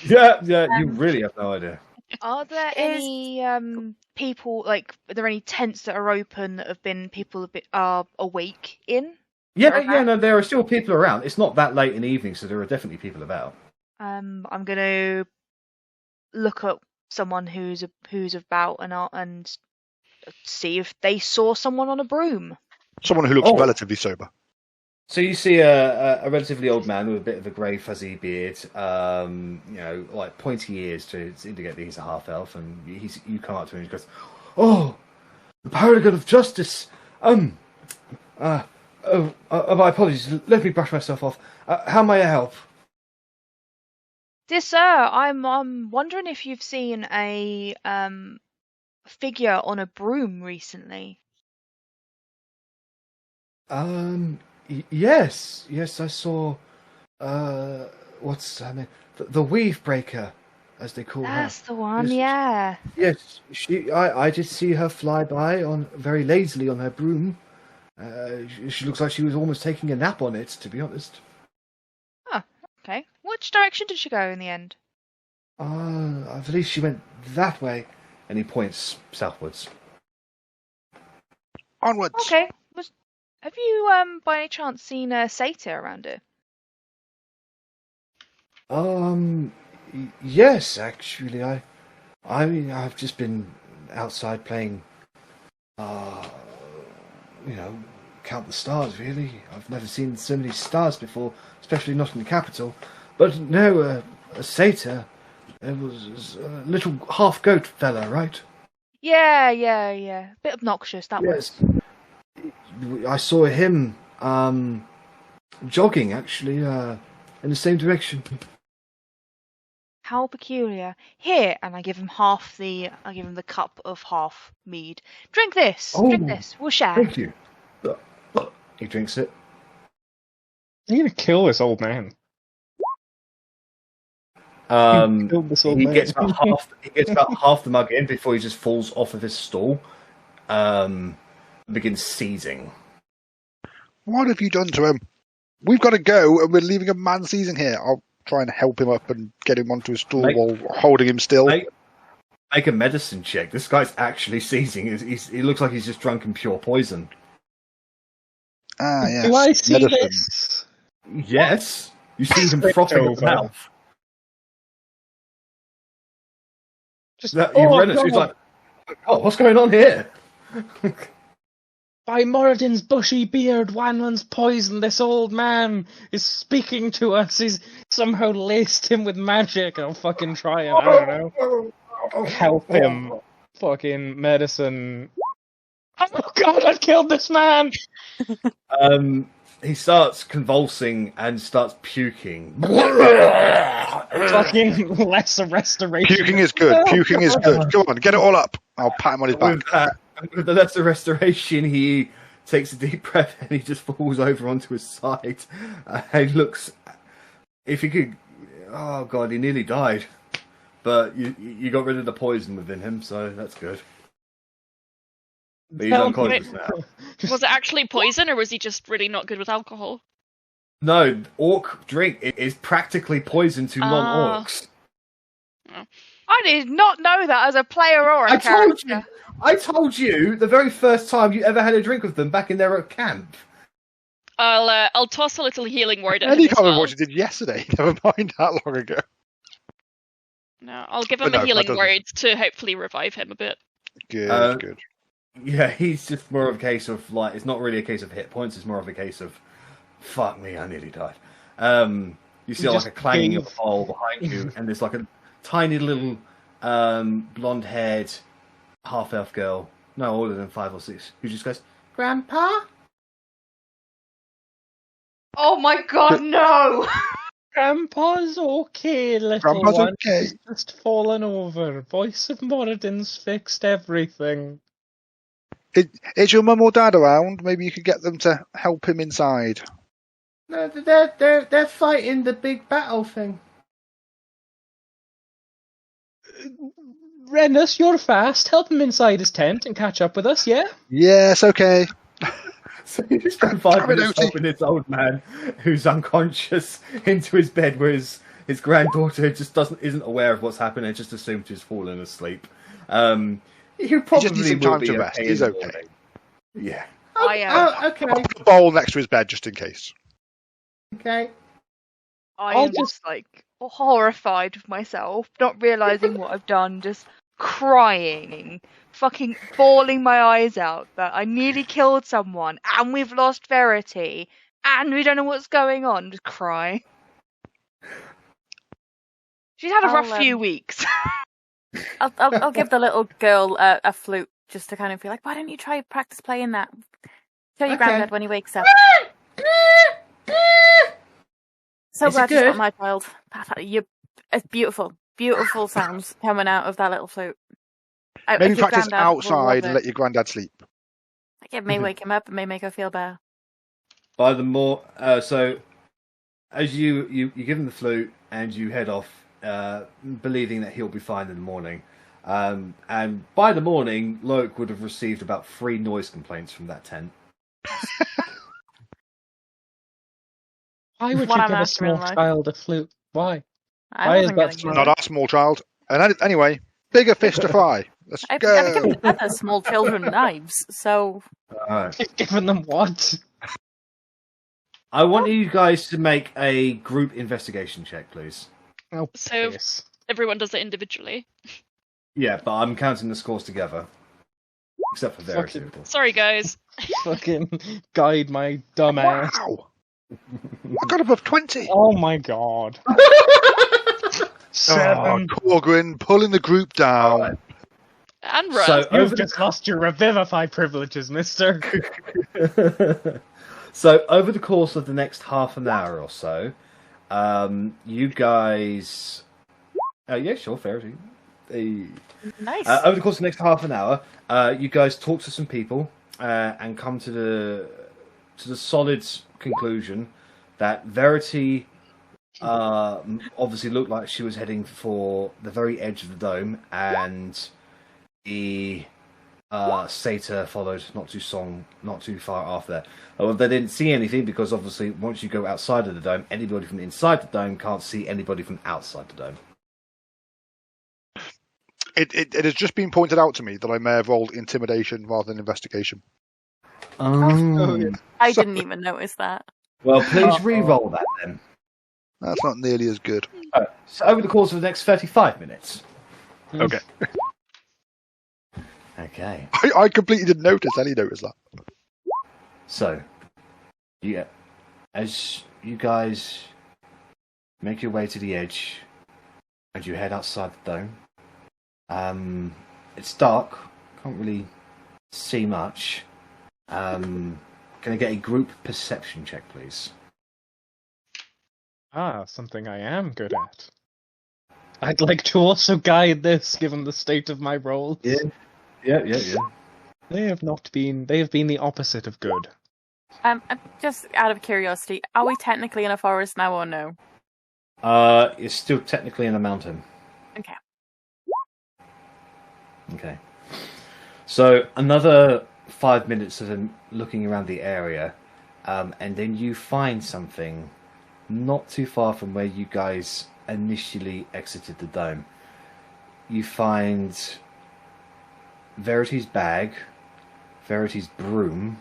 A: Yeah, you really have no idea.
E: Are there any people, like, are there any tents that are open that have been people are awake in?
A: Yeah, there are still people around. It's not that late in the evening, so there are definitely people about.
E: I'm going to look at someone who's about and see if they saw someone on a broom.
D: Someone who looks relatively sober.
A: So you see a relatively old man with a bit of a grey fuzzy beard, like pointy ears to indicate that he's a half-elf, and you come up to him and he goes, "Oh, the paragon of justice! My apologies, let me brush myself off. How may I help?"
E: Dear sir, I'm wondering if you've seen a figure on a broom recently.
A: Yes, I saw. What's her name? The Weavebreaker, as they call her.
E: That's the one, yeah.
A: Yes, I did see her fly by very lazily on her broom. She looks like she was almost taking a nap on it, to be honest.
E: Oh, okay. Which direction did she go in the end?
A: I believe she went that way, and he points southwards.
D: Onwards.
E: Okay. Have you, by any chance, seen a satyr around here?
A: Yes, actually, I've just been outside playing, count the stars, really. I've never seen so many stars before, especially not in the capital. But no, a satyr, it was a little half-goat fella, right?
E: Yeah. Bit obnoxious, that was.
A: I saw him jogging, actually, in the same direction.
E: How peculiar. Here, and I give him the cup of half mead. Drink this. Drink this. We'll share.
A: Thank you. He drinks it.
B: You're gonna kill this old man.
A: He gets about half the mug in before he just falls off of his stool. Begins seizing.
D: What have you done to him? We've got to go, and we're leaving a man seizing here. I'll try and help him up and get him onto his stool while holding him still.
A: Make a medicine check. This guy's actually seizing. He looks like he's just drunk in pure poison.
D: Yes.
B: Do I see this?
A: Yes. You see him frothing at the mouth. He's like, "Oh, what's going on here?"
B: By Moradin's bushy beard, Wanland's poison. This old man is speaking to us. He's somehow laced him with magic. I'll fucking try it. I don't know. Help him. Fucking medicine. Oh God, I've killed this man!
A: he starts convulsing and starts puking.
B: Fucking lesser restoration.
D: Puking is good. Puking is good. Come on, get it all up. I'll pat him on his back.
A: With the lesser restoration, he takes a deep breath and he just falls over onto his side. He looks... If he could... Oh, God, he nearly died. But you got rid of the poison within him, so that's good. But he's unconscious now.
G: Was it actually poison, or was he just really not good with alcohol?
A: No, orc drink is practically poison to non-orcs.
E: I did not know that as a player or a character.
A: I told you the very first time you ever had a drink with them back in their camp.
G: I'll toss a little healing word at him.
D: And you can't remember what you did yesterday. Never mind that long ago.
G: No, I'll give him a healing word to hopefully revive him a bit.
D: Good, good.
A: Yeah, he's just more of a case of, like, it's not really a case of hit points, it's more of a case of, fuck me, I nearly died. You see like a clanging of a bowl behind you, and there's like a tiny little blonde-haired half-elf girl, no older than 5 or 6, who just goes, Grandpa?
E: Oh my god, no!
B: Grandpa's okay, little
D: Grandpa's
B: one.
D: okay.
B: He's just fallen over. Voice of Moradin's fixed everything.
D: Is your mum or dad around? Maybe you could get them to help him inside.
A: No, they're fighting the big battle thing.
B: Rennas, you're fast. Help him inside his tent and catch up with us, yeah?
D: Yes, okay.
A: So you just spend 5 minutes helping this old man who's unconscious into his bed, where his granddaughter just isn't aware of what's happening and just assumed he's fallen asleep. You probably
D: just needs some time to rest. He's okay.
A: Yeah.
E: Okay.
D: I'll put a bowl next to his bed just in case.
A: Okay.
E: I am just like horrified of myself, not realising what I've done, just crying, fucking bawling my eyes out that I nearly killed someone and we've lost Verity and we don't know what's going on. Just crying. She's had a rough few weeks.
C: I'll give the little girl a flute just to kind of feel like, why don't you try practice playing that? Show your granddad when he wakes up. So glad you got my child. It's beautiful, beautiful sounds coming out of that little flute.
D: Maybe practice outside and let your granddad sleep.
C: It may wake him up and may make her feel better.
A: By the more, so as you give him the flute and you head off, believing that he'll be fine in the morning. And by the morning, Loic would have received about 3 noise complaints from that tent.
B: Why would you give a small child a flute? Why?
C: Why is that
D: not our small child? And anyway, bigger fish to fry. Let's go.
C: I've given other small children knives, so...
B: You've given them what?
A: I want you guys to make a group investigation check, please.
B: Oh,
G: so everyone does it individually.
A: Yeah, but I'm counting the scores together. Except for Verity.
G: Sorry, guys.
B: Fucking guide my dumb ass.
D: Wow! I got above 20!
B: Oh my god. 7.
D: Oh, Korgrin pulling the group down.
G: Right. And run.
B: So you've just lost your revivify privileges, mister.
A: So, over the course of the next half an hour or so, you guys... yeah, sure, Verity.
C: Nice.
A: Over the course of the next half an hour, you guys talk to some people and come to the solid conclusion that Verity obviously looked like she was heading for the very edge of the dome, and the satyr followed not too far after that. Well, they didn't see anything because obviously once you go outside of the dome, anybody from inside the dome can't see anybody from outside the dome.
D: It has just been pointed out to me that I may have rolled intimidation rather than investigation.
C: I didn't even notice that.
A: Well, please re-roll that then.
D: That's not nearly as good.
A: So over the course of the next 35 minutes.
D: Okay.
A: Okay.
D: I completely didn't notice. Ellie noticed that.
A: So, yeah, as you guys make your way to the edge and you head outside the dome, it's dark. Can't really see much. Going Can I get a group perception check, please?
B: Something I am good at. I'd like to also guide this, given the state of my rolls.
A: Yeah.
B: They have been the opposite of good.
C: Just out of curiosity, are we technically in a forest now or no?
A: It's still technically in a mountain. Okay. So another 5 minutes of them looking around the area, and then you find something not too far from where you guys initially exited the dome. You find Verity's bag, Verity's broom,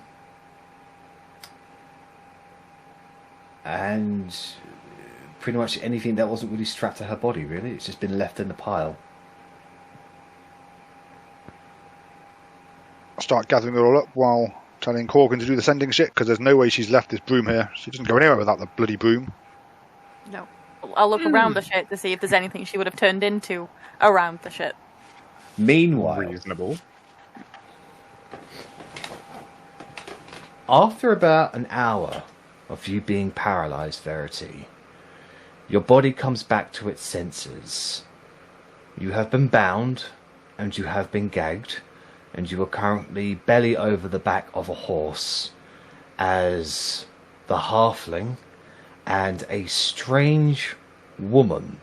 A: and pretty much anything that wasn't really strapped to her body, really. It's just been left in the pile.
D: I'll start gathering it all up while telling Korgrin to do the sending shit, because there's no way she's left this broom here. She doesn't go anywhere without the bloody broom.
C: No. I'll look around the shit to see if there's anything she would have turned into around the shit.
A: Meanwhile,
B: reasonable.
A: After about an hour of you being paralyzed, Verity, your body comes back to its senses. You have been bound, and you have been gagged, and you are currently belly over the back of a horse as the halfling and a strange woman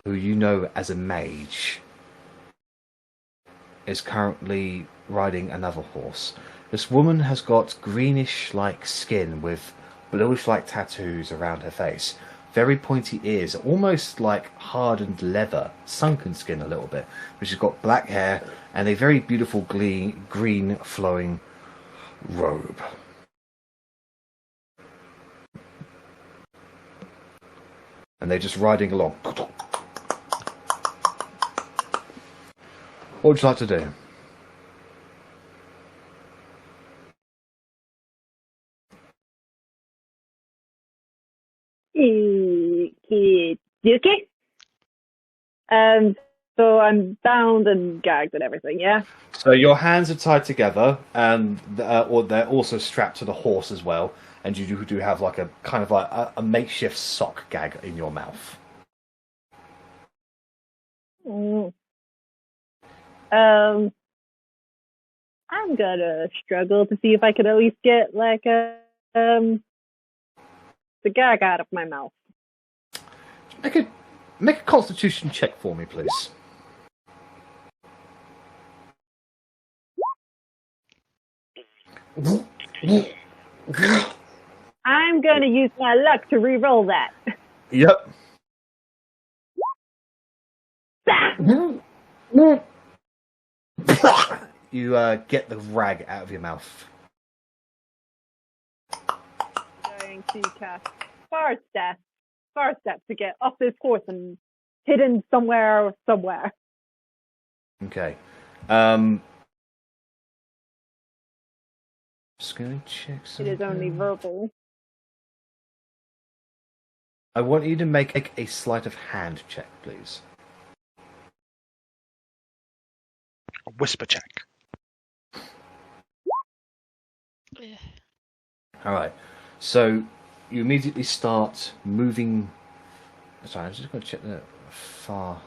A: who you know as a mage is currently riding another horse. This woman has got greenish-like skin with bluish-like tattoos around her face. Very pointy ears, almost like hardened leather, sunken skin a little bit. But she's got black hair and a very beautiful green flowing robe. And they're just riding along. What would you like to do?
H: Okay. So I'm bound and gagged and everything, yeah?
A: So your hands are tied together, and or they're also strapped to the horse as well, and you do have like a kind of like a makeshift sock gag in your mouth.
H: I'm gonna struggle to see if I could at least get like the gag out of my mouth.
A: Make a Constitution check for me, please.
H: I'm gonna use my luck to re-roll that.
A: Yep. You get the rag out of your mouth.
H: Going to cast Far Step to get off this horse and hidden somewhere.
A: Okay. Just gonna check something.
H: It is only verbal.
A: I want you to make a sleight of hand check, please.
D: A whisper check.
G: Yeah.
A: Alright. So you immediately start moving. Sorry, I'm just gonna check the far.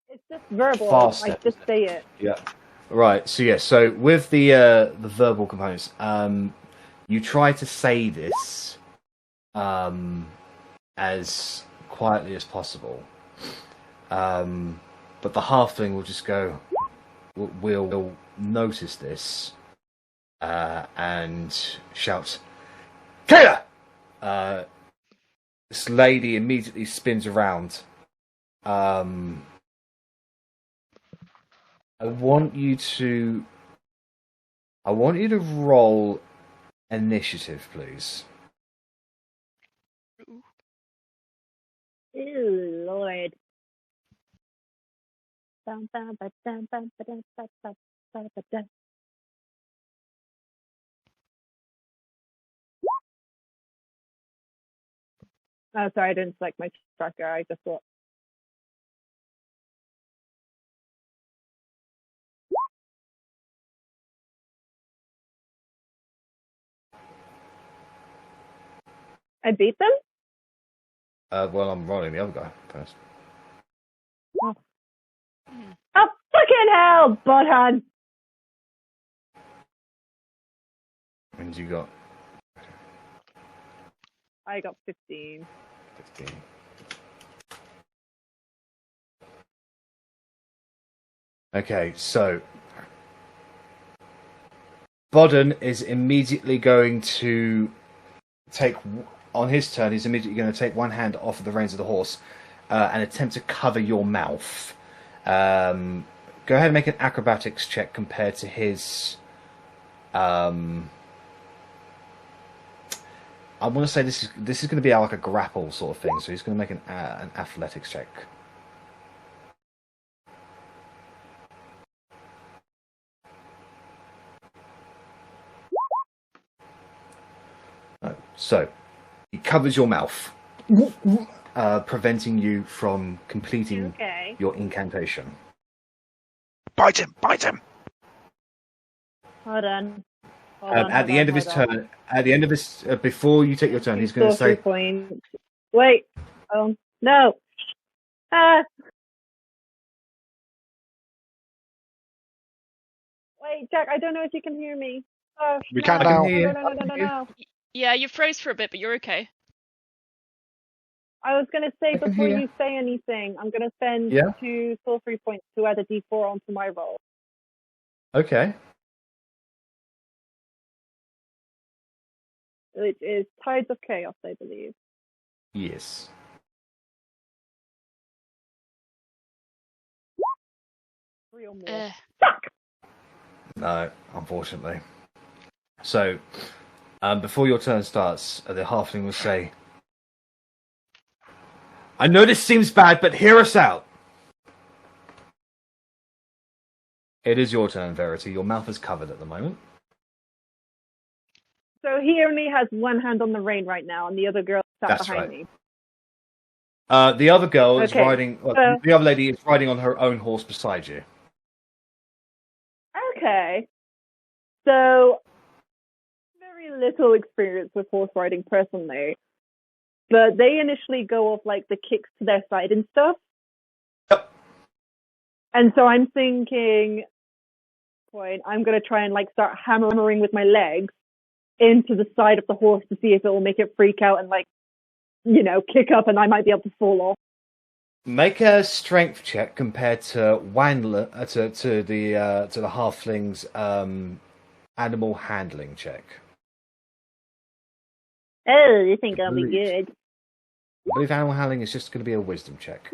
H: It's just verbal.
A: Far
H: I
A: step,
H: just say it.
A: Yeah. Right. So yeah. So with the verbal components, you try to say this as quietly as possible, but the halfling will just go. Will notice this and shout, "Kayla!" This lady immediately spins around. I want you to roll initiative, please.
H: Ew, Lord. Oh, sorry, I didn't select my tracker. I just thought. I beat them?
A: Well, I'm rolling the other guy first.
H: Oh, fucking hell, butthun!
A: And you got
H: I got 15.
A: 15. Okay, so Bodden is immediately going to take, on his turn, he's immediately going to take one hand off of the reins of the horse and attempt to cover your mouth. Go ahead and make an acrobatics check compared to his... I want to say this is going to be like a grapple sort of thing, so he's going to make an athletics check. So, he covers your mouth, preventing you from completing your incantation.
D: Bite him! Bite him!
H: Hold on.
A: At the end of his turn, before you take your turn, he's going to say...
H: Wait. Oh, no. Wait, Jack, I don't know if you can hear me. Oh,
D: We can now.
H: No.
G: Yeah, you froze for a bit, but you're okay.
H: I was going to say, before you say anything, I'm going to spend 2 sorcery points to add a d4 onto my roll.
A: Okay.
H: Which is Tides of Chaos, I believe.
A: Yes.
H: Real more.
G: Fuck!
A: No, unfortunately. So, before your turn starts, the halfling will say, I know this seems bad, but hear us out. It is your turn, Verity. Your mouth is covered at the moment.
H: So he only has one hand on the rein right now, and the other girl sat behind me.
A: The other girl is riding... the other lady is riding on her own horse beside you.
H: Okay. So, very little experience with horse riding personally. But they initially go off, like, the kicks to their side and stuff.
A: Yep.
H: And so I'm thinking, I'm going to try and, like, start hammering with my legs into the side of the horse to see if it will make it freak out and, like, you know, kick up, and I might be able to fall off.
A: Make a strength check compared to Wandler, to the halfling's animal handling check.
H: Oh, you think I'll be good?
A: I believe animal handling is just going to be a wisdom check.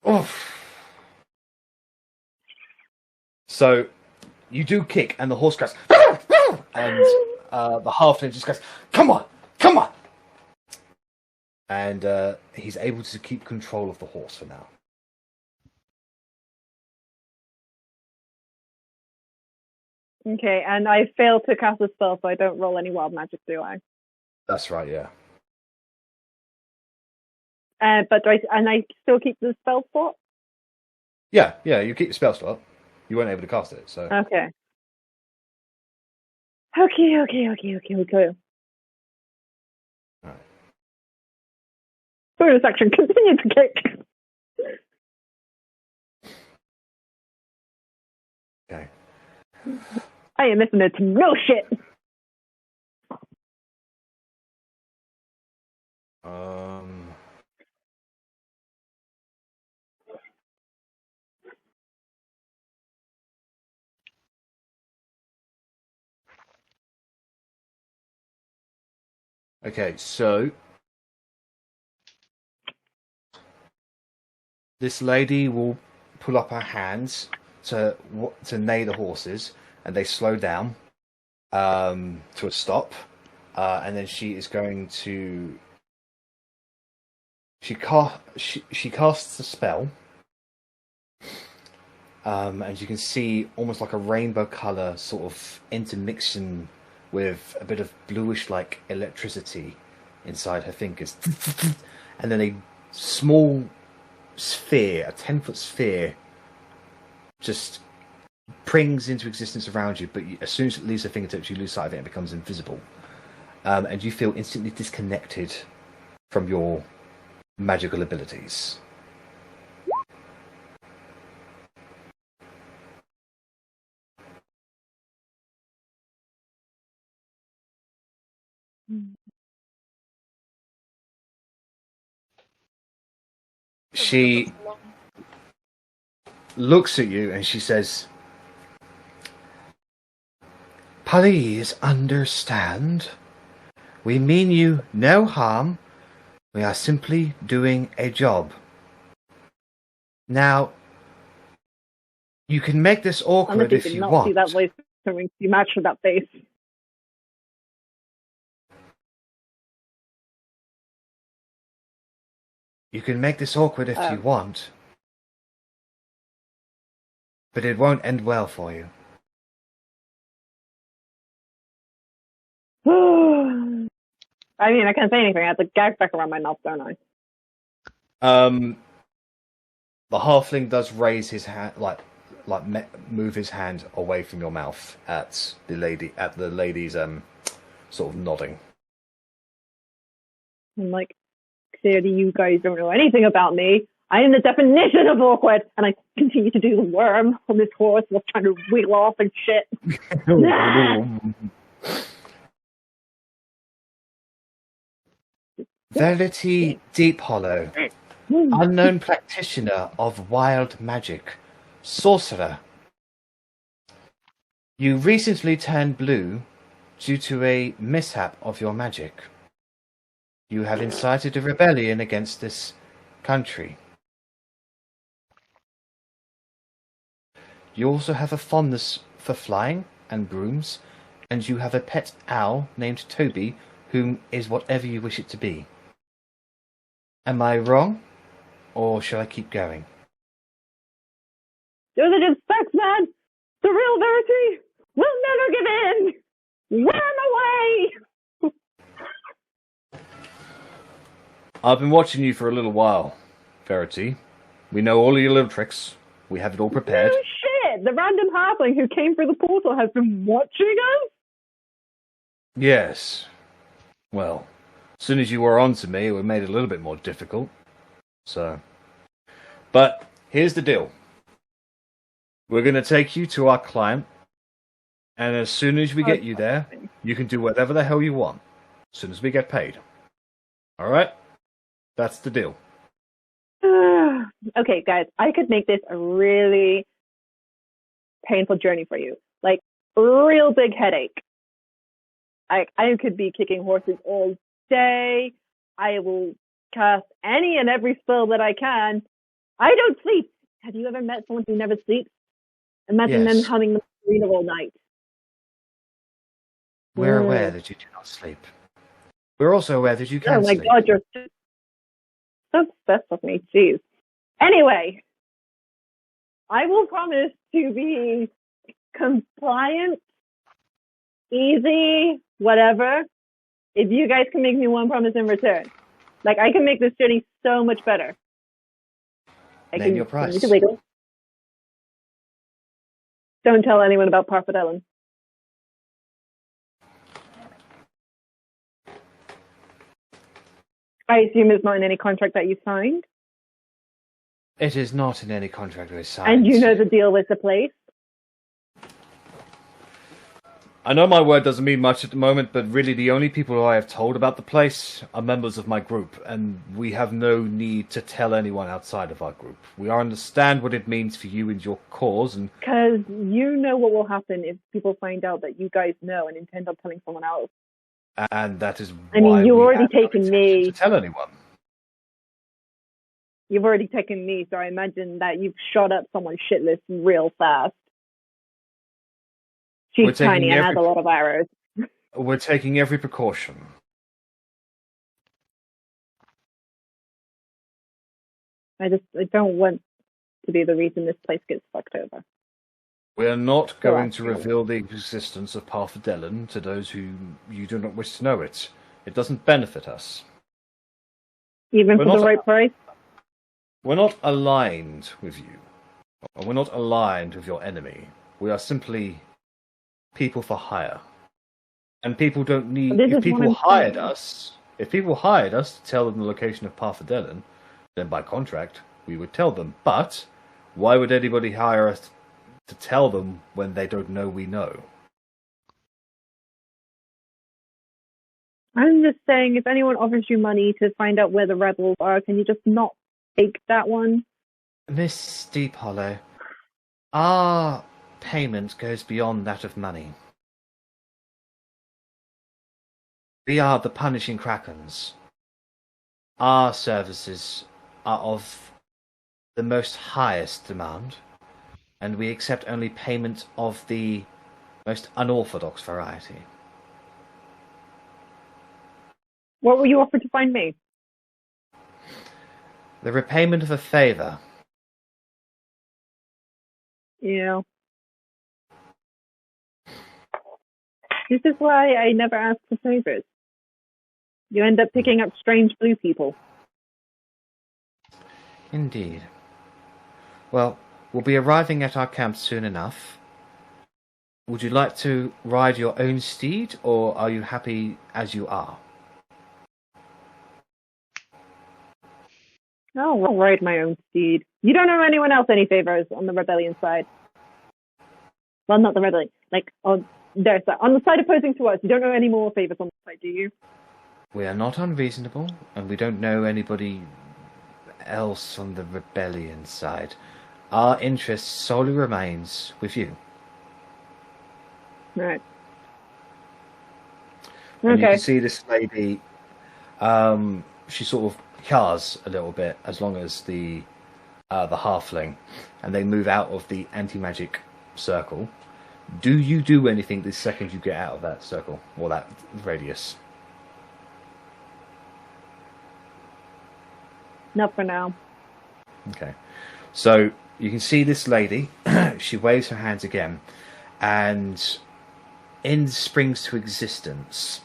A: Oof. So you do kick, and the horse goes, and the halfling just goes, "Come on, come on!" And he's able to keep control of the horse for now.
H: Okay, and I failed to cast a spell, so I don't roll any wild magic, do I?
A: That's right, yeah.
H: But I still keep the spell slot?
A: Yeah, you keep the spell slot. You weren't able to cast it, so...
H: Okay. Okay.
A: Alright.
H: Bonus action, continue to kick.
A: Okay.
H: I am listening to no shit.
A: Okay, so this lady will pull up her hands to neigh the horses, and they slow down to a stop, and then she is going to she casts a spell, and you can see almost like a rainbow color sort of intermixing with a bit of bluish like electricity inside her fingers, and then a small sphere, a 10-foot sphere, just springs into existence around you, but as soon as it leaves her fingertips, you lose sight of it and it becomes invisible. and you feel instantly disconnected from your magical abilities. She looks at you and she says, "Please understand. We mean you no harm. We are simply doing a job. Now, you can make this awkward if you want.
H: See that voice coming. You match with that face.
A: You can make this awkward if you want. But it won't end well for you."
H: I mean, I can't say anything. I have the gag back around my mouth, don't I?
A: The halfling does raise his hand, move his hand away from your mouth at the lady's sort of nodding.
H: I'm like, clearly you guys don't know anything about me. I am the definition of awkward, and I continue to do the worm on this horse while trying to wiggle off and shit.
A: Verity Deep Hollow, unknown practitioner of wild magic, sorcerer. You recently turned blue due to a mishap of your magic. You have incited a rebellion against this country. You also have a fondness for flying and brooms, and you have a pet owl named Toby, whom is whatever you wish it to be. Am I wrong, or shall I keep going?
H: Those are just facts, man. The real Verity will never give in. Run away.
A: I've been watching you for a little while, Verity. We know all of your little tricks. We have it all prepared.
H: No shit. The random halfling who came through the portal has been watching us?
A: Yes. Well, as soon as you were on to me, it made it a little bit more difficult. So, but here's the deal. We're going to take you to our client, and as soon as we get you there, you can do whatever the hell you want, as soon as we get paid. Alright? That's the deal.
H: Okay, guys, I could make this a really painful journey for you. Like, a real big headache. I could be kicking horses all day. I will cast any and every spell that I can. I don't sleep. Have you ever met someone who never sleeps? Imagine them having the arena all night.
A: We're aware that you do not sleep. We're also aware that you can sleep.
H: Oh my god, you're so obsessed with me. Jeez. Anyway, I will promise to be compliant, easy, whatever, if you guys can make me one promise in return. Like, I can make this journey so much better.
A: Name your price.
H: Don't tell anyone about Parfait Ellen. I assume it's not in any contract that you signed?
A: It is not in any contract we signed.
H: And you know the deal with the place?
A: I know my word doesn't mean much at the moment, but really the only people who I have told about the place are members of my group, and we have no need to tell anyone outside of our group. We understand what it means for you and your cause, and...
H: Because you know what will happen if people find out that you guys know and intend on telling someone else.
A: And that is why
H: I mean, you've already taken me
A: to tell anyone.
H: You've already taken me, so I imagine that you've shot up someone's shit list real fast. She's tiny and has a lot of arrows.
A: We're taking every precaution.
H: I don't want to be the reason this place gets fucked over.
A: We're not going to reveal the existence of Parfait Ellen to those who you do not wish to know it. It doesn't benefit us.
H: Even for the right price?
A: We're not aligned with you. We're not aligned with your enemy. We are simply people for hire. And people don't need.
H: This
A: If
H: is what
A: people
H: I'm
A: hired
H: saying.
A: if people hired us to tell them the location of Parfadellen, then by contract we would tell them. But why would anybody hire us to tell them when they don't know we know?
H: I'm just saying, if anyone offers you money to find out where the rebels are, can you just not take that one?
A: Miss Deep Hollow, our payment goes beyond that of money. We are the Punishing Krakens. Our services are of the most highest demand, and we accept only payment of the most unorthodox variety.
H: What were you offered to find me?
A: The repayment of a favour.
H: Yeah. This is why I never ask for favors. You end up picking up strange blue people.
A: Indeed. Well, we'll be arriving at our camp soon enough. Would you like to ride your own steed, or are you happy as you are?
H: I'll ride my own steed. You don't owe anyone else any favors on the rebellion side. Well, not the rebellion. Like, on their side. On the side opposing to us, you don't owe any more favors on the side, do you?
A: We are not unreasonable, and we don't know anybody else on the rebellion side. Our interest solely remains with you.
H: Right.
A: And you
H: Okay.
A: can see this lady, she sort of yars a little bit as long as the halfling, and they move out of the anti-magic circle. Do you do anything the second you get out of that circle, or that radius?
H: Not for now.
A: Okay. So you can see this lady, she waves her hands again, and in springs to existence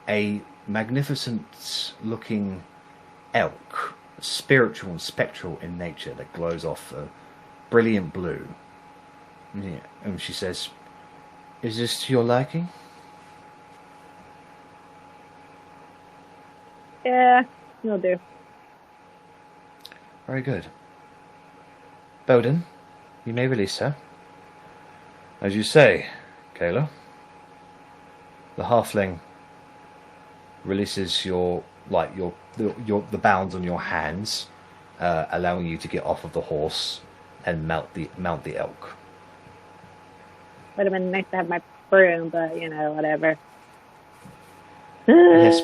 A: a magnificent looking elk, spiritual and spectral in nature, that glows off a brilliant blue. Yeah. And she says, "Is this to your liking?"
H: Yeah, will do.
A: Very good. Bowden, you may release her. As you say, Kayla, the halfling releases the bounds on your hands, allowing you to get off of the horse and mount the elk.
H: Would have been nice to have my broom, but whatever.
A: Yes,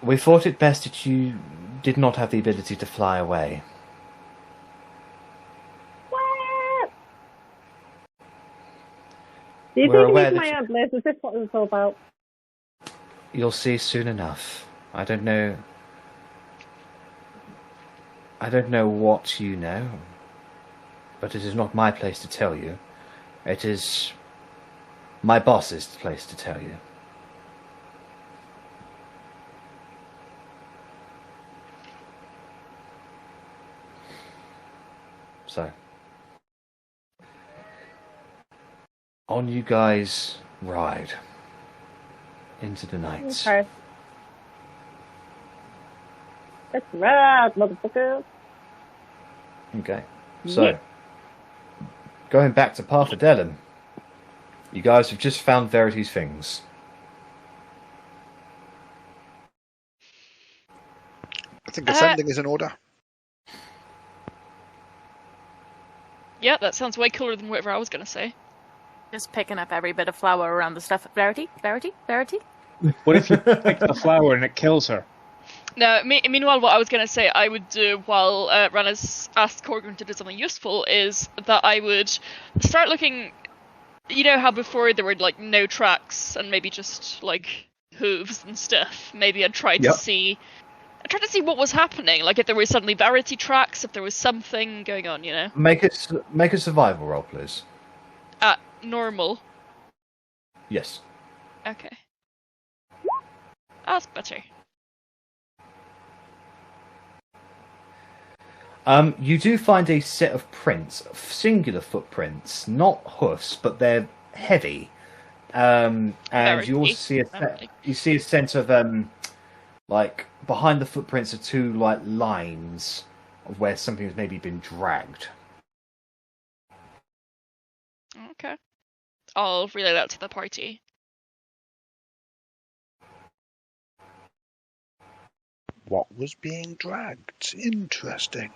A: we thought it best that you did not have the ability to fly away.
H: What? Do you
A: We're
H: think
A: aware
H: he's
A: that
H: my
A: you-
H: Aunt Liz? Is this what it's all about?
A: You'll see soon enough. I don't know what you know, but it is not my place to tell you. It is my boss's place to tell you. So, on you guys ride into the night.
H: Okay. Let's ride, motherfucker.
A: Okay, so
H: Yeah.
A: going back to Parfadellen, you guys have just found Verity's things.
D: I think ascending is in order.
G: Yeah, that sounds way cooler than whatever I was going to say.
C: Just picking up every bit of flour around the stuff. Verity? Verity? Verity?
B: What if you pick the flower and it kills her?
G: No, meanwhile, what I was going to say I would do while Rennas asked Korgrin to do something useful is that I would start looking... You know how before there were, no tracks and maybe just, hooves and stuff? Maybe I'd try to see... I tried to see what was happening, if there was suddenly Verity tracks, if there was something going on,
A: Make a survival roll, please.
G: Normal.
A: Yes.
G: Okay. That's better.
A: You do find a set of prints, singular footprints, not hoofs, but they're heavy, and
G: Verity.
A: you also see a sense of like behind the footprints are two like lines of where something has maybe been dragged.
G: Okay. I'll relay that to the party.
D: What was being dragged? Interesting.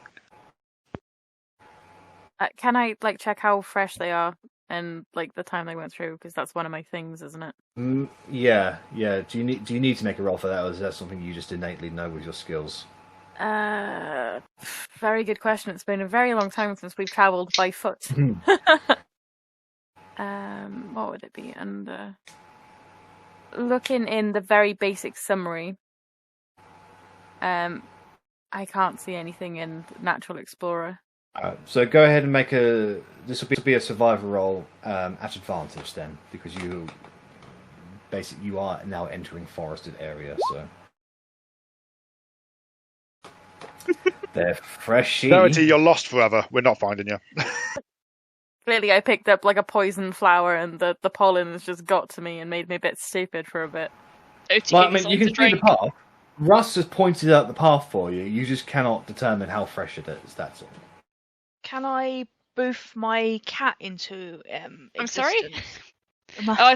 C: Can I like check how fresh they are and like the time they went through? Because that's one of my things, isn't it?
A: Yeah. Do you need to make a roll for that, or is that something you just innately know with your skills?
C: Very good question. It's been a very long time since we've travelled by foot. What would it be? And looking in the very basic summary, I can't see anything in Natural Explorer.
A: So go ahead and make this will be a survivor roll at advantage then, because you are now entering forested area, so they're freshy.
D: Verity, you're lost forever. We're not finding you.
C: Clearly I picked up like a poison flower and the pollen has just got to me and made me a bit stupid for a bit.
A: Well, I mean, you can see the path. Russ has pointed out the path for you. You just cannot determine how fresh it is, that's all.
E: Can I boof my cat into
G: I'm sorry?
E: existence?
G: Oh,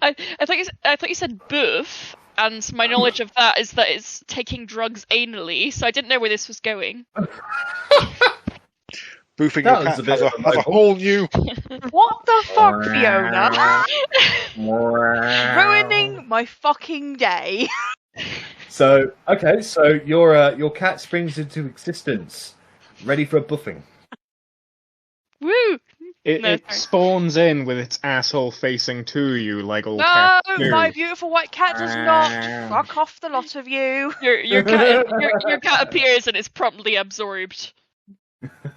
G: I thought you said boof, and my knowledge of that is that it's taking drugs anally, so I didn't know where this was going.
D: Boofing your cat has a whole new...
E: What the fuck, Fiona? Ruining my fucking day.
A: So your cat springs into existence, ready for a buffing.
G: Woo!
B: It spawns in with its asshole facing to you like all
E: No,
B: cats do.
E: my beautiful white cat does not. Fuck off, the lot of you.
G: Your cat appears and is promptly absorbed.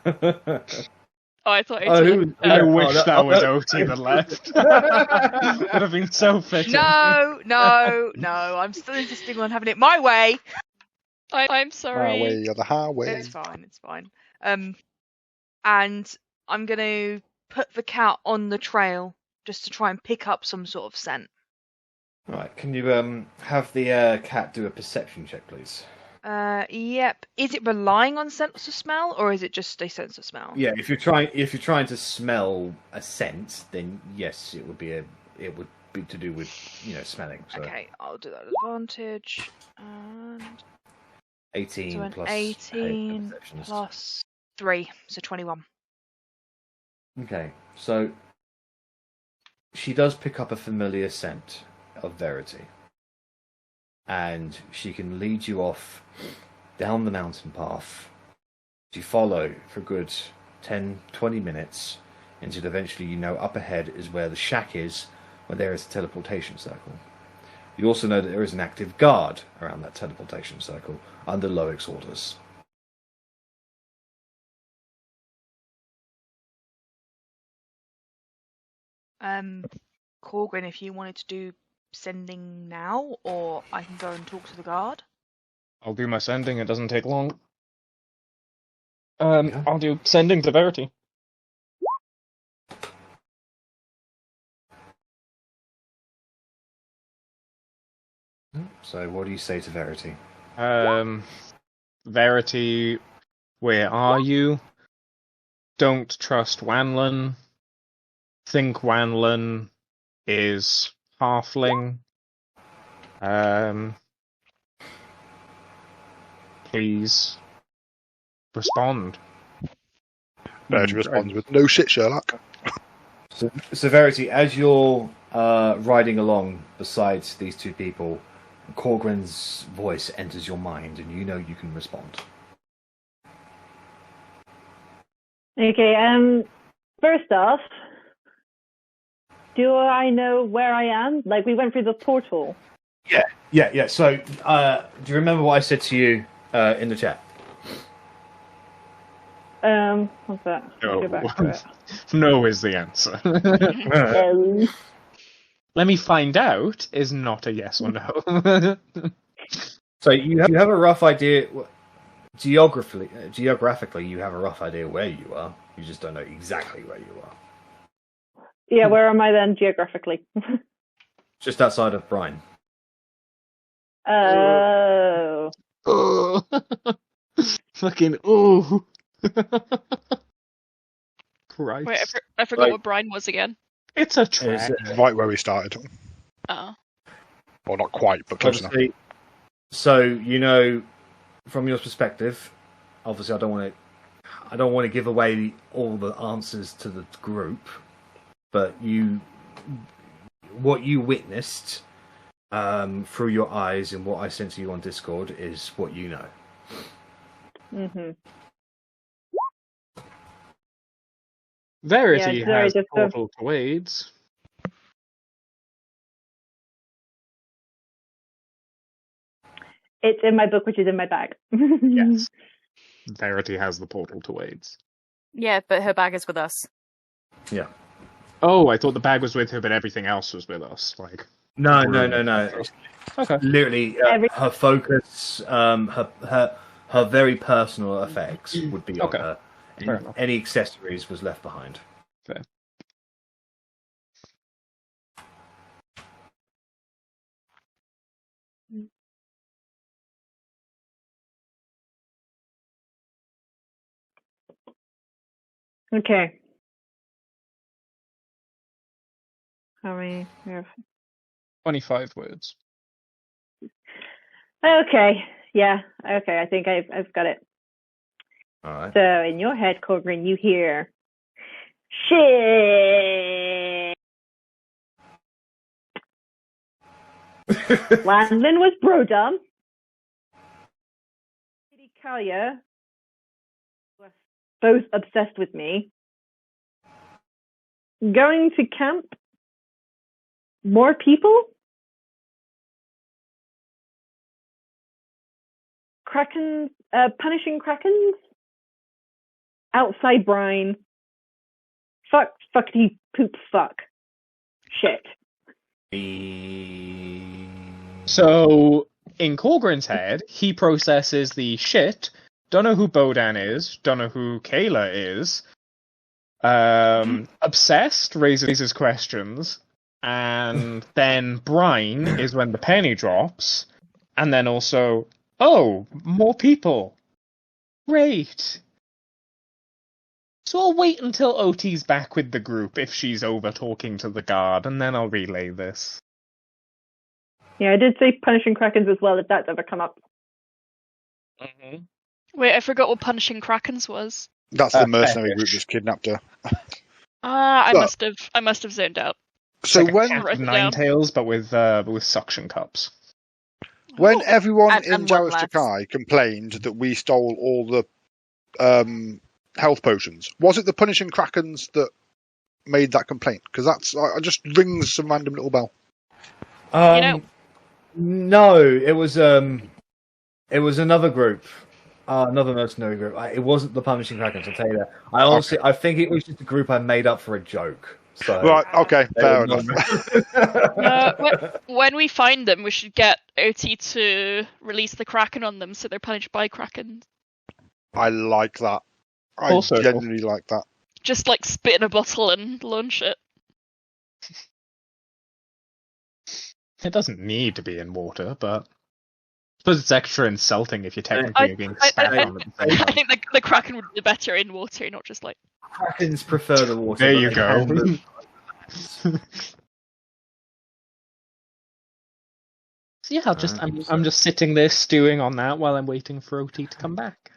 G: Oh, I thought
B: I wish that was Otti that left. Would have been so fitting.
E: No, I'm still insisting on having it my way.
G: I'm sorry.
D: My way or the highway.
E: It's fine. And I'm going to put the cat on the trail just to try and pick up some sort of scent.
A: Right, can you have the cat do a perception check, please?
E: Yep. Is it relying on sense of smell, or is it just a sense of smell?
A: Yeah, if you're trying to smell a scent, then yes, it would be to do with smelling. So.
E: Okay, I'll do that at advantage. And
A: 18
E: so
A: plus
E: 18 plus 3, so 21.
A: Okay, so she does pick up a familiar scent of Verity. And she can lead you off down the mountain path. You follow for a good 10-20 minutes until eventually up ahead is where the shack is, where there is a teleportation circle. You also know that there is an active guard around that teleportation circle under Loic's orders.
E: Korgrin, if you wanted to do sending now, or I can go and talk to the guard.
B: I'll do my sending, it doesn't take long. I'll do sending to Verity.
A: So what do you say to Verity?
B: Verity, where are you? Don't trust Wanlon. Think Wanlon is Halfling. Please respond.
D: Verity responds with no shit, Sherlock.
A: So Verity, as you're riding along beside these two people, Korgrin's voice enters your mind, and you know you can respond.
H: Okay. First off, do I know where I am? Like, we went through the portal.
A: Yeah. So, do you remember what I said to you in the chat?
H: What's that?
B: No.
H: Go back to it.
B: No is the answer. Let me find out is not a yes or no.
A: So you have a rough idea. Geographically, you have a rough idea where you are. You just don't know exactly where you are.
H: Yeah, where am I then geographically?
A: Just outside of Brine.
H: Oh.
B: Oh. Fucking oh. Christ.
G: Wait, I forgot what Brine was again.
B: It's a trap.
D: Right where we started.
G: Oh.
D: Well, not quite, but close enough.
A: Obviously, so from your perspective, obviously I don't want to give away all the answers to the group, but what you witnessed through your eyes and what I sent to you on Discord is what you know.
H: Mm-hmm.
B: Verity
H: Yeah, sorry,
B: has
H: just
B: portal to Wades.
H: It's in my book, which is in my bag.
B: Yes. Verity has the portal to Wades.
C: Yeah, but her bag is with us.
A: Yeah.
B: Oh, I thought the bag was with her, but everything else was with us. Like
A: No.
B: Okay.
A: Literally, her focus, her very personal effects would be on her. Any accessories was left behind.
B: Fair.
H: Okay. How many?
B: 25 words.
H: Okay. Yeah. Okay. I think I've got it.
A: All right.
H: So in your head, Korgrin, you hear shit. Landlin was Brodum. Lady Kalia was both obsessed with me. Going to camp. More people. Krakens, punishing Krakens. Outside brine. Fuckity poop fuck. Shit.
B: So, in Korgrin's head, he processes the shit, don't know who Bodan is, don't know who Kayla is, obsessed, raises questions, and then brine is when the penny drops, and then also, oh, more people. Great. So I'll wait until Otti's back with the group if she's over talking to the guard, and then I'll relay this.
H: Yeah, I did say punishing Krakens as well, if that's ever come up.
B: Mm-hmm.
G: Wait, I forgot what punishing Krakens was.
D: That's the mercenary group that's kidnapped her.
G: I must have zoned out.
D: So
B: like
D: when
B: Nine Tails, but with suction cups.
D: When everyone in
C: and one
D: Jarus
C: less.
D: Takai complained that we stole all the health potions, was it the punishing Krakens that made that complaint? Because that's I just rings some random little bell.
A: No, it was another group, another mercenary group. It wasn't the Punishing Krakens, I'll tell you that. I think it was just a group I made up for a joke. So
D: Right, okay, fair enough.
G: When we find them, we should get Otti to release the Kraken on them so they're punished by Kraken.
D: I like that. I
B: Also,
D: genuinely like that.
G: Just like spit in a bottle and launch it.
B: It doesn't need to be in water, but I suppose it's extra insulting if you're technically being spat on at the same time.
G: I think the Kraken would be better in water, not just like...
A: Krakens prefer the water.
B: There you go. So yeah, I'm just sitting there stewing on that while I'm waiting for Otti to come back.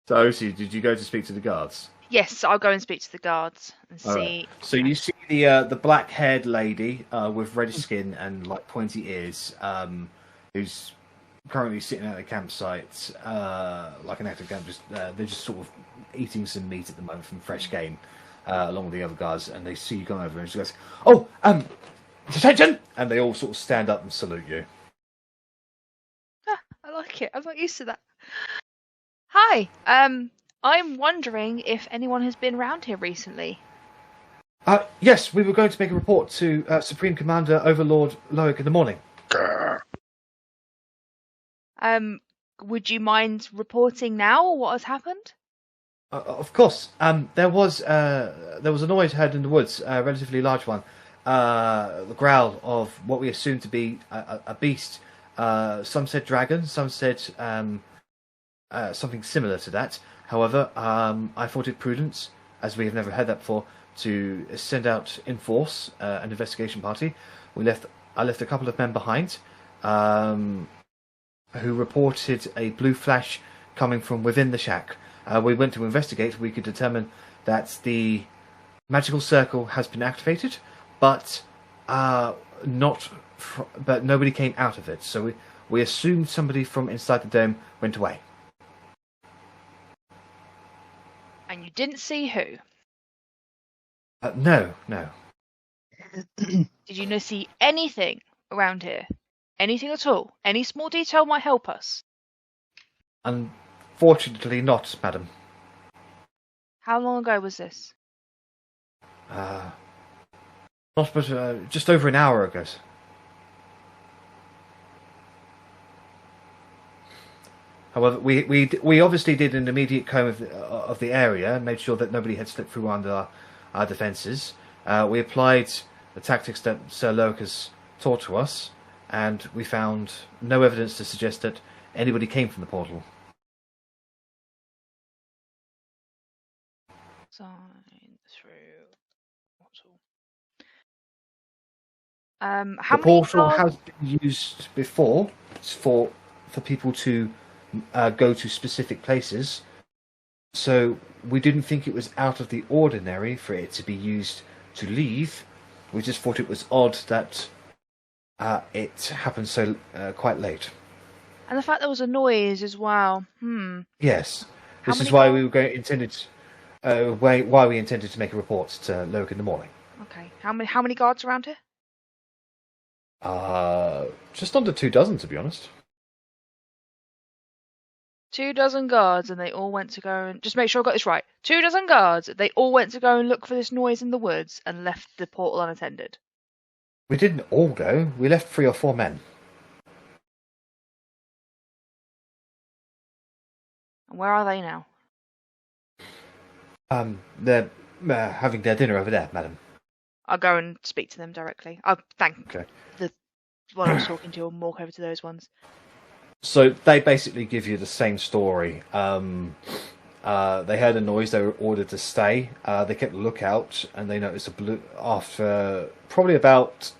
A: So, Otti, did you go to speak to the guards?
E: Yes, I'll go and speak to the guards and see.
A: Right. So you see the black-haired lady with reddish skin and like pointy ears, who's currently sitting at a campsite, like an active camp. They're just sort of eating some meat at the moment from fresh game, along with the other guards, and they see you come over, and she goes, "Oh, attention!" And they all sort of stand up and salute you.
E: I like it. I'm not used to that. Hi. I'm wondering if anyone has been around here recently.
A: Yes, we were going to make a report to Supreme Commander Overlord Loic in the morning.
E: Would you mind reporting now what has happened?
A: Of course. There was a noise heard in the woods, a relatively large one. The growl of what we assumed to be a beast. Some said dragon, some said something similar to that. However, I thought it prudent, as we have never heard that before, to send out in force an investigation party. I left a couple of men behind, who reported a blue flash coming from within the shack. We went to investigate. We could determine that the magical circle has been activated, but but nobody came out of it. So we assumed somebody from inside the dome went away.
E: And you didn't see who?
A: No.
E: Did you see anything around here? Anything at all? Any small detail might help us.
A: Unfortunately not, madam.
E: How long ago was this?
A: Just over an hour ago. However, we obviously did an immediate comb of the area and made sure that nobody had slipped through under our defences. We applied the tactics that Sir Locus taught to us, and we found no evidence to suggest that anybody came from the portal.
E: Sign through portal. How
A: the portal
E: many
A: has been used before for people to go to specific places, so we didn't think it was out of the ordinary for it to be used to leave. We just thought it was odd that it happened so quite late.
E: And the fact there was a noise as well.
A: Yes, this is why we intended to make a report to Loke in the morning.
E: Okay, how many guards around here?
A: Just under 24, to be honest.
E: 24 guards, and they all went to go and... Just make sure I got this right. 24 guards, they all went to go and look for this noise in the woods and left the portal unattended.
A: We didn't all go. We left 3 or 4 men.
E: And where are they now?
A: They're having their dinner over there, madam.
E: I'll go and speak to them directly. I'll thank
A: the
E: one I was talking to and walk over to those ones.
A: So they basically give you the same story. They heard a noise. They were ordered to stay. They kept a lookout, and they noticed a blue. After probably about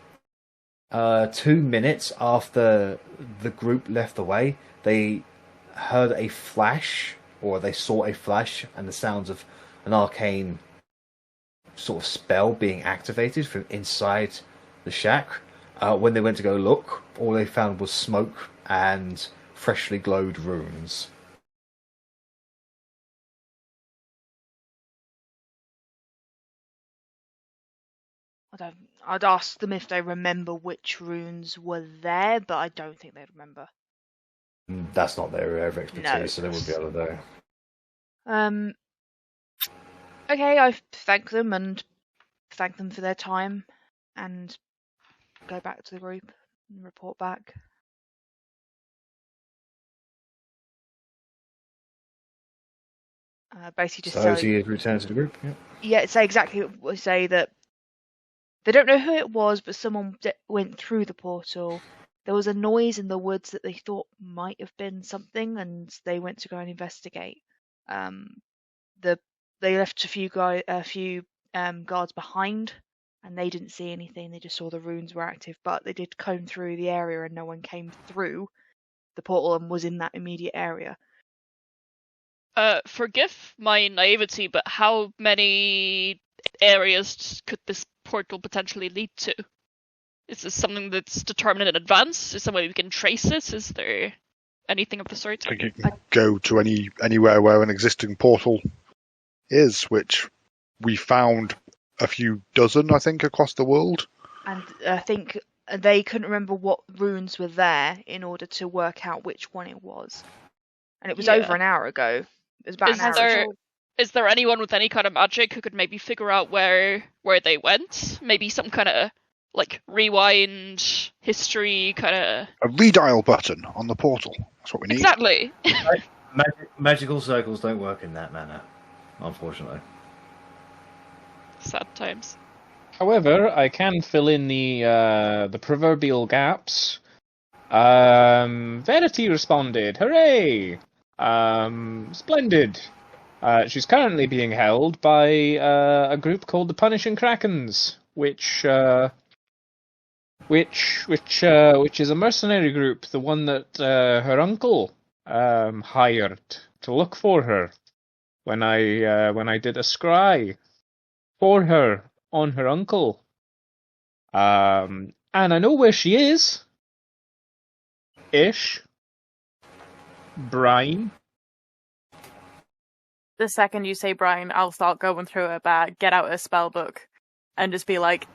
A: 2 minutes after the group left the way, they heard a flash, or they saw a flash, and the sounds of an arcane sort of spell being activated from inside the shack. When they went to go look, all they found was smoke and freshly glowed runes.
E: I'd ask them if they remember which runes were there, but I don't think they'd remember.
A: That's not their area of expertise, so they wouldn't be able to know.
E: Okay, I thank them for their time, and go back to the group and report back. Basically, just
A: so he returned to the group.
E: Yeah, say exactly what we say, that they don't know who it was, but someone went through the portal. There was a noise in the woods that they thought might have been something, and they went to go and investigate. They left a few guards behind, and they didn't see anything. They just saw the runes were active, but they did comb through the area, and no one came through the portal and was in that immediate area.
G: Forgive my naivety, but how many areas could this portal potentially lead to? Is this something that's determined in advance? Is there some way we can trace it? Is there anything of the sort?
D: I think you can go to anywhere where an existing portal is, which we found a few dozen, I think, across the world.
E: And I think they couldn't remember what runes were there in order to work out which one it was. And it was over an hour ago. It was about an hour ago.
G: Is there anyone with any kind of magic who could maybe figure out where they went? Maybe some kind of rewind history kind of...
D: A redial button on the portal. That's what we need.
G: Exactly.
A: Magical circles don't work in that manner. unfortunately.
G: Sad times.
B: However, I can fill in the proverbial gaps. Verity responded, "Hooray! Splendid. She's currently being held by a group called the Punishing Krakens, which is a mercenary group, the one that her uncle hired to look for her when I did a scry for her on her uncle. And I know where she is. Ish. Brian."
C: The second you say Brian, I'll start going through a bag, get out a spell book, and just be like,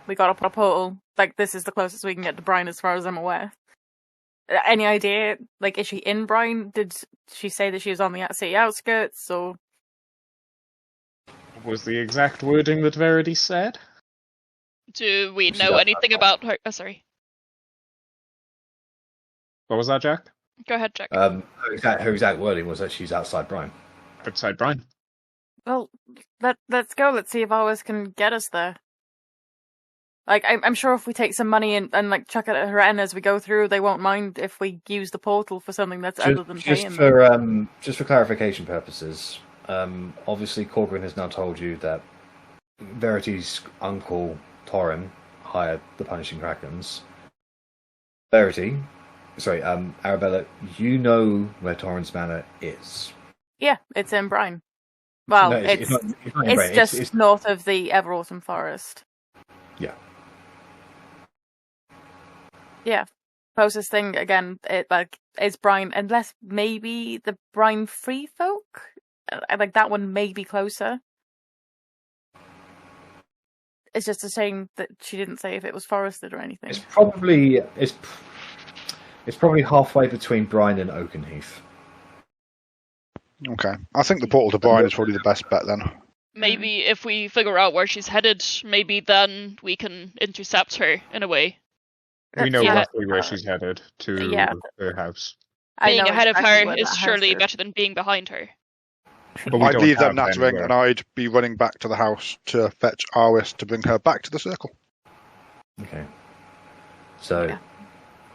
C: we got up a portal. Like, this is the closest we can get to Brian as far as I'm aware. Any idea? Like, is she in Brian? Did she say that she was on the city outskirts, or...?
B: What was the exact wording that Verity said?
G: Do we know anything about her? Oh, sorry.
B: What was that, Jack?
G: Go ahead, Jack.
A: Her exact wording was that she's outside Brian.
B: Outside Brian.
C: Well, let's go. Let's see if ours can get us there. Like, I'm sure if we take some money and like chuck it at her end as we go through, they won't mind if we use the portal for something that's other than paying them.
A: Just for clarification purposes, obviously Korgrin has now told you that Verity's uncle Torrin hired the Punishing Krakens. Arrabella, you know where Torrin's manor is.
C: Yeah, it's in Brian. Well,
A: No,
C: it's
A: not in Brian.
C: just north of the Everautumn Forest.
A: Yeah.
C: Yeah. Closest thing, again, is Brian, unless maybe the Brian Free Folk? Like, that one may be closer. It's just a shame that she didn't say if it was forested or anything.
A: It's probably halfway between Brian and Oakenheath.
D: Okay. I think the portal to Brian is probably the best bet then.
G: Maybe if we figure out where she's headed, maybe then we can intercept her in a way.
B: We know
C: Yeah.
B: roughly where she's headed, to her house.
G: Being ahead of her
C: where
G: is
C: that
G: surely
C: house is.
G: better than being behind her.
B: But we
D: I'd
B: don't
D: leave them
B: have
D: nattering
B: anywhere.
D: and I'd be running back to the house to fetch Arwis to bring her back to the circle.
A: Okay. So,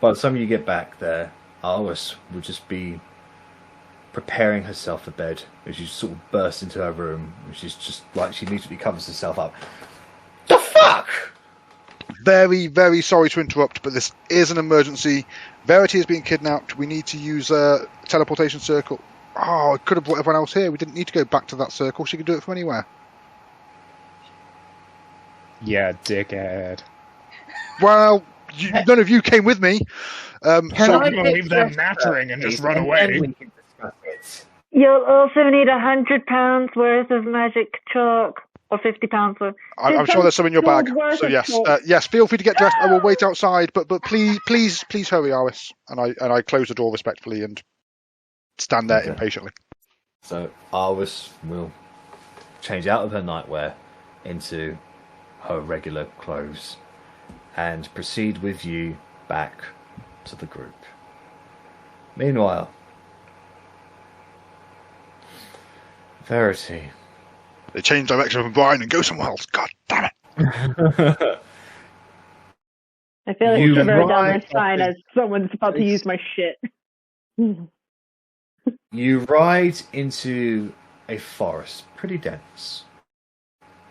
A: by the time you get back there, Arwis will just be preparing herself for bed as you sort of burst into her room, which is just like she immediately covers herself up. The fuck?
D: Very, very sorry to interrupt, but this is an emergency. Verity is being kidnapped. We need to use a teleportation circle. Oh, I could have brought everyone else here. We didn't need to go back to that circle. She could do it from anywhere.
B: Yeah, dickhead.
D: Well, none of you came with me.
B: Can I leave them nattering and just run away?
H: You'll also need £100 worth of magic chalk, or £50 worth.
D: I'm sure there's some in your bag. So yes, feel free to get dressed. I will wait outside, but please hurry, Arwis. And I close the door respectfully and stand there impatiently.
A: So Arwis will change out of her nightwear into her regular clothes and proceed with you back to the group. Meanwhile, Verity.
D: They change direction from Brian and go somewhere else. God damn it.
H: I feel like
A: You
H: shiver down
A: ride
H: my spine as someone's about to use my shit.
A: You ride into a forest, pretty dense.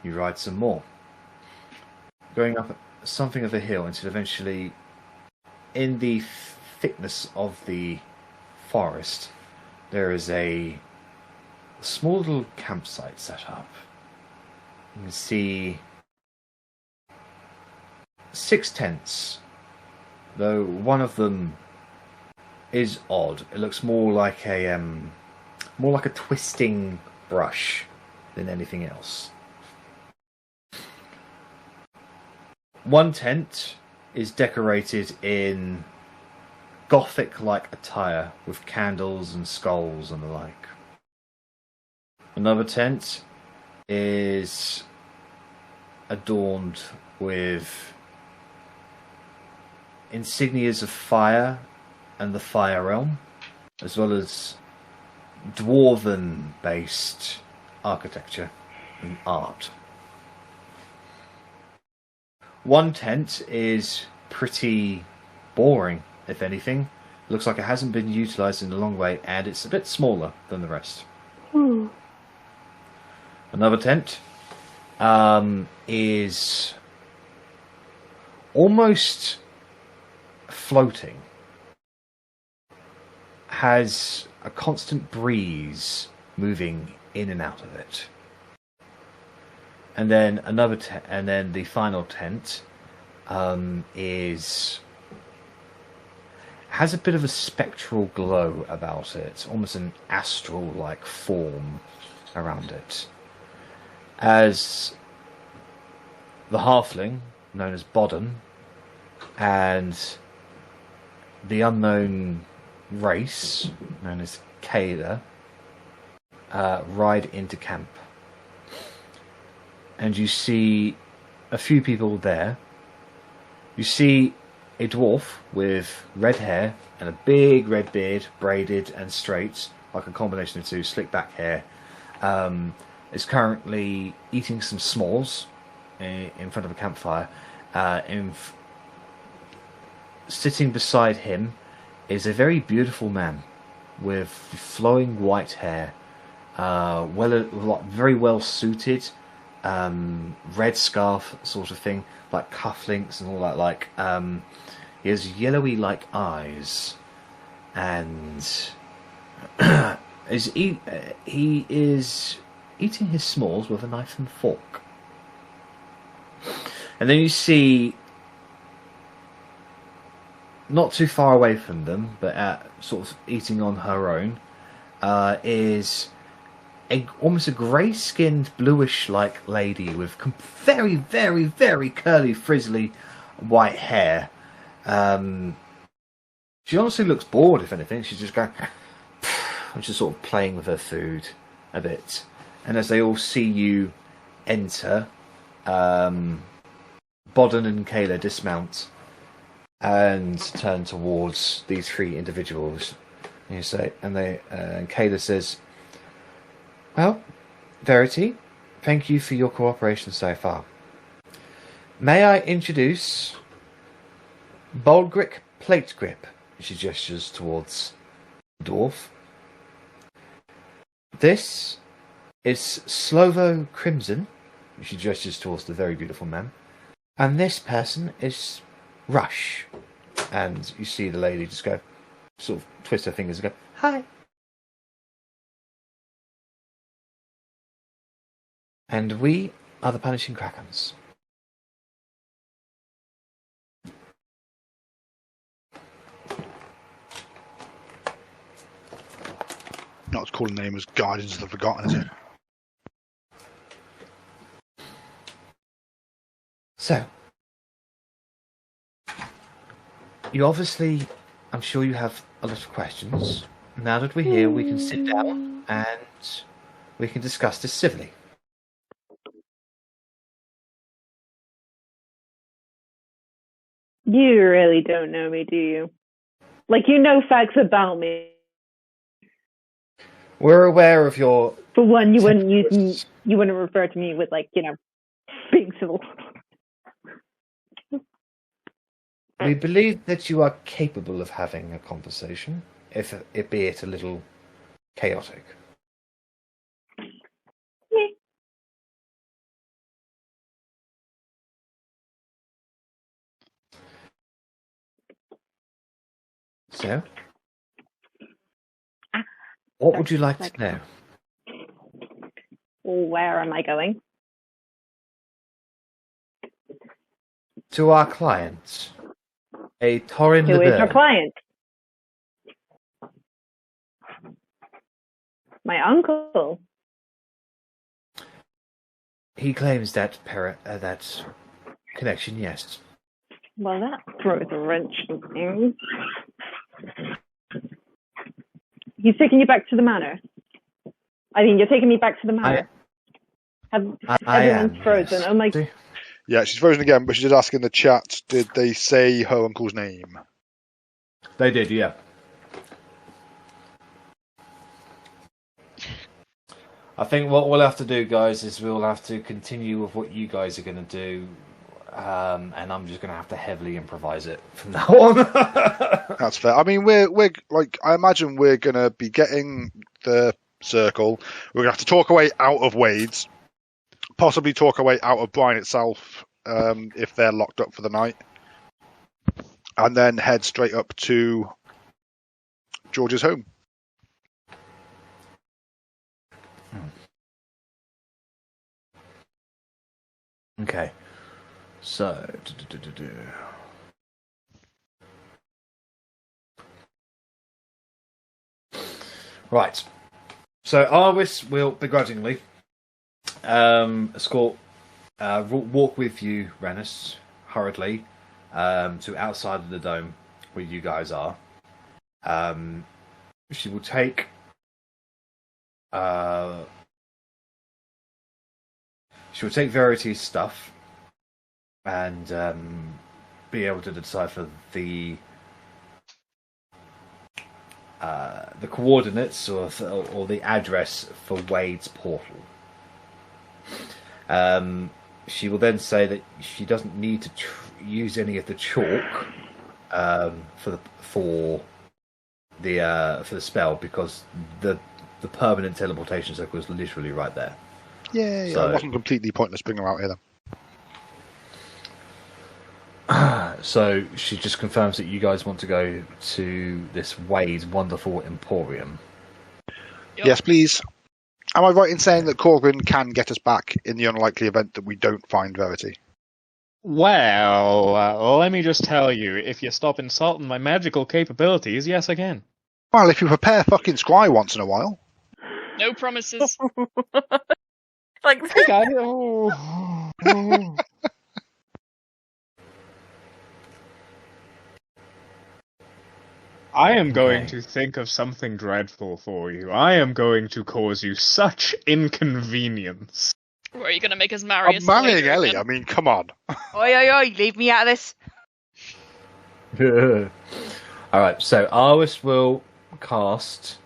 A: You ride some more, going up something of a hill until eventually, in the thickness of the forest, there is a small little campsite set up. You can see 6 tents, though one of them is odd. It looks more like a twisting brush than anything else. One tent is decorated in Gothic-like attire with candles and skulls and the like. Another tent is adorned with insignias of fire and the Fire Realm, as well as Dwarven-based architecture and art. One tent is pretty boring, if anything. Looks like it hasn't been utilised in a long way, and it's a bit smaller than the rest. Another tent is almost floating. Has a constant breeze moving in and out of it. And then another and then the final tent has a bit of a spectral glow about it, almost an astral-like form around it. As the halfling, known as Bodden, and the unknown race, known as Elle, ride into camp. And you see a few people there. You see a dwarf with red hair and a big red beard, braided and straight, like a combination of two, slick back hair, is currently eating some s'mores in front of a campfire. Sitting beside him is a very beautiful man with flowing white hair, very well suited, red scarf sort of thing, like cufflinks and all that. He has yellowy like eyes, and he is eating his s'mores with a knife and fork. And then you see, not too far away from them, but sort of eating on her own, is almost a grey-skinned, bluish-like lady with very, very, very curly, frizzly white hair. She honestly looks bored, if anything. She's just going, and she's sort of playing with her food a bit. And as they all see you enter, Bodden and Elle dismount and turn towards these three individuals. And you say, and Elle says, "Well, Verity, thank you for your cooperation so far. May I introduce Baldric Plategrip?" She gestures towards the dwarf. "This is Slovo Crimson." She gestures towards the very beautiful man. "And this person is Rush." And you see the lady just go, sort of twist her fingers and go, "Hi." "And we are the Punishing Krakens."
D: Not as cool a name as Guardians of the Forgotten, is it?
A: So, you obviously, I'm sure you have a lot of questions. Now that we're here, we can sit down and we can discuss this civilly.
H: You really don't know me, do you? Like, you know facts about me.
A: We're aware of your...
H: For one, you wouldn't refer to me with, like, being civil.
A: We believe that you are capable of having a conversation, if it be a little chaotic.
H: Yeah.
A: So, what would you like to know?
H: Where am I going?
A: To our client, a Torin
H: Who is our client? My uncle.
A: He claims that that connection, yes.
H: Well, that throws a wrench in things. He's taking you back to the manor. I mean, you're taking me back to the manor. Everyone's frozen.
A: Yes.
H: I'm like,
D: yeah, she's frozen again, but she did ask in the chat, did they say her uncle's name?
A: They did, yeah. I think what we'll have to do, guys, is we'll have to continue with what you guys are going to do, and I'm just going to have to heavily improvise it from now on.
D: That's fair. I mean, we're like, I imagine we're going to be getting the circle. We're going to have to talk our way out of Wade's, possibly talk our way out of Brine itself, if they're locked up for the night, and then head straight up to George's home.
A: Okay, so right. So Arwis will begrudgingly escort, walk with you, Rennas, hurriedly to outside of the dome where you guys are. She will take Verity's stuff and be able to decipher the coordinates or the address for Wade's portal. She will then say that she doesn't need to use any of the chalk for the spell, because the permanent teleportation circle is literally right there.
D: Yeah, so, it wasn't completely pointless bringing her out here then.
A: So she just confirms that you guys want to go to this Wade's wonderful emporium.
G: Yep.
D: Yes, please. Am I right in saying that Korgrin can get us back in the unlikely event that we don't find Verity?
B: Well, let me just tell you, if you stop insulting my magical capabilities, yes, I can.
D: Well, if you prepare fucking Scry once in a while.
G: No promises.
C: Like,
B: I got it. Oh. I am going to think of something dreadful for you. I am going to cause you such inconvenience.
G: Or are you going to make us marry
D: I'm marrying Ellie, I mean, come on.
E: Oi, oi, oi, leave me out of this.
A: Alright, so Arwis will cast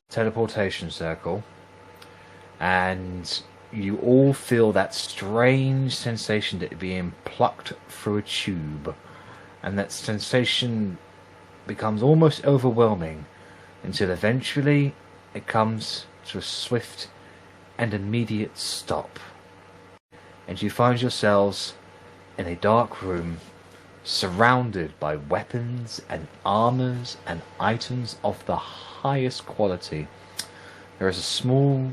A: Teleportation Circle, and you all feel that strange sensation that being plucked through a tube, and that sensation becomes almost overwhelming until eventually it comes to a swift and immediate stop, and you find yourselves in a dark room surrounded by weapons and armors and items of the highest quality. There is a small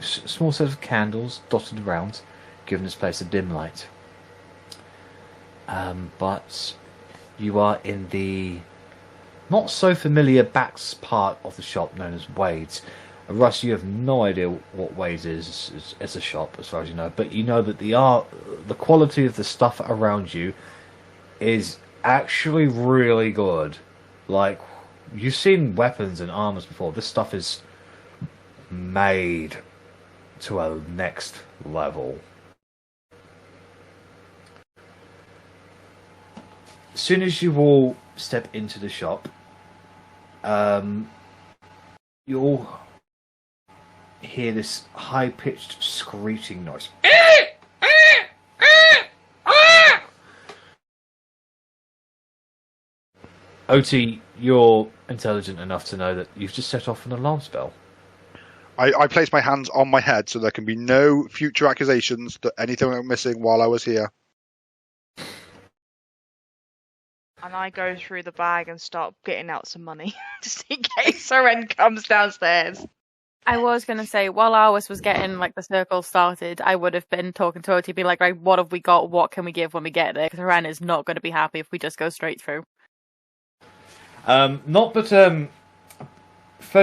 A: set of candles dotted around, giving this place a dim light. But you are in the not so familiar back part of the shop known as Wade's. Russ, you have no idea what Wade's is as a shop, as far as you know, but you know that the quality of the stuff around you is actually really good. Like, you've seen weapons and armors before. This stuff is made to a next level. As soon as you all step into the shop, you all hear this high-pitched screeching noise. Otti, you're intelligent enough to know that you've just set off an alarm spell.
D: I place my hands on my head so there can be no future accusations that anything went missing while I was here.
E: And I go through the bag and start getting out some money, just in case Soren comes downstairs.
C: I was going to say, while Arwis was getting like the circle started, I would have been talking to Otti, be like, right, what have we got? What can we give when we get there? Because Haran is not going to be happy if we just go straight through.
A: 30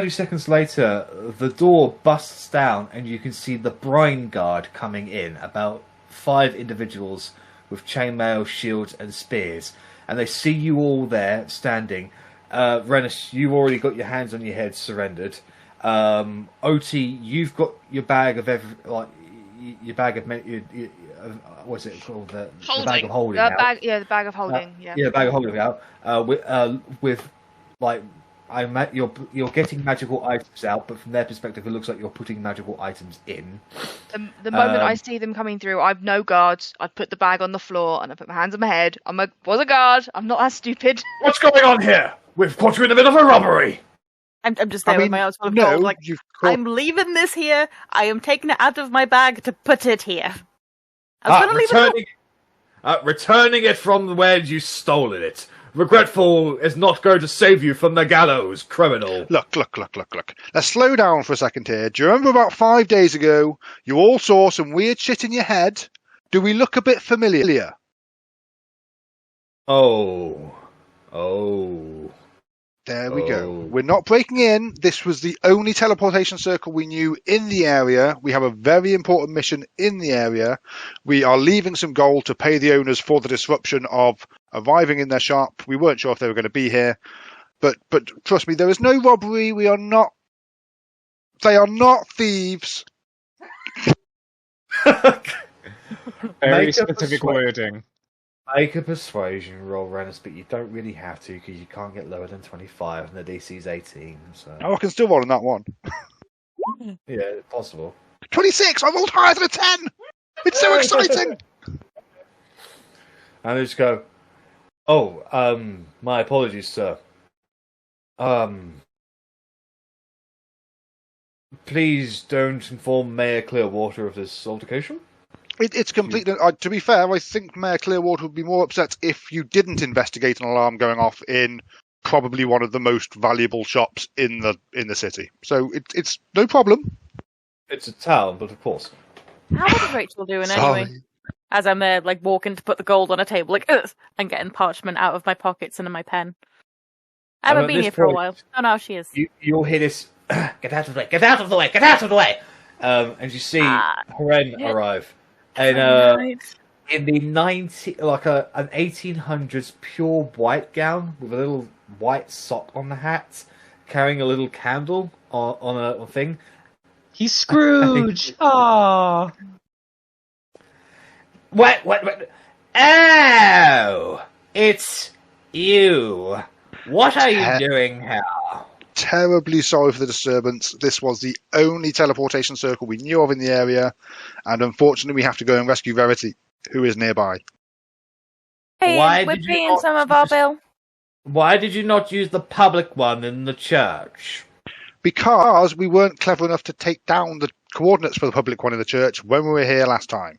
A: seconds later, the door busts down and you can see the Brine Guard coming in. About 5 individuals with chainmail, shields and spears. And they see you all there, standing. Rennas, you've already got your hands on your head, surrendered. Otti, you've got your bag of your bag of what's it called? The bag of holding out.
E: The bag of holding.
A: The bag of holding out. With like you're getting magical items out, but from their perspective, it looks like you're putting magical items in.
E: The moment I see them coming through, I've no guards. I put the bag on the floor and I put my hands on my head. Was a guard. I'm not that stupid.
F: What's going on here? We've caught you in the middle of a robbery.
C: I'm just there with my arms full of gold. Like, I'm leaving this here. I am taking it out of my bag to put it here. I was going to leave it.
F: Returning it from where you stole it. Regretful is not going to save you from the gallows, criminal.
D: Look. Let's slow down for a second here. Do you remember about 5 days ago, you all saw some weird shit in your head? Do we look a bit familiar?
F: Oh.
D: There we go. We're not breaking in. This was the only teleportation circle we knew in the area. We have a very important mission in the area. We are leaving some gold to pay the owners for the disruption of arriving in their shop. We weren't sure if they were going to be here. But trust me, there is no robbery. They are not thieves.
B: Very specific wording.
A: Make a persuasion roll, Rennas, but you don't really have to because you can't get lower than 25 and the DC is 18. So.
D: Oh, I can still roll on that one.
A: Yeah, possible.
D: 26! I rolled higher than a 10! It's so exciting!
A: And they just go, my apologies, sir. Please don't inform Mayor Clearwater of this altercation.
D: It's completely... to be fair, I think Mayor Clearwater would be more upset if you didn't investigate an alarm going off in probably one of the most valuable shops in the city. So it's no problem.
A: It's a town, but of course.
C: How is Rachel doing anyway? As I'm there, like, walking to put the gold on a table, like, and getting parchment out of my pockets and in my pen. I haven't been here for a while. Oh, no, she is.
A: You'll hear this, get out of the way, get out of the way, get out of the way! And you see Korgrin arrive. And in the an 1800s pure white gown with a little white sock on the hat, carrying a little candle on a thing.
B: He's Scrooge! Aww!
A: Wait. Oh! It's you! What are you doing here?
D: Terribly sorry for the disturbance. This was the only teleportation circle we knew of in the area, and unfortunately we have to go and rescue Verity, who is nearby.
C: Hey, we're paying some of our bill.
A: Why did you not use the public one in the church?
D: Because we weren't clever enough to take down the coordinates for the public one in the church when we were here last time.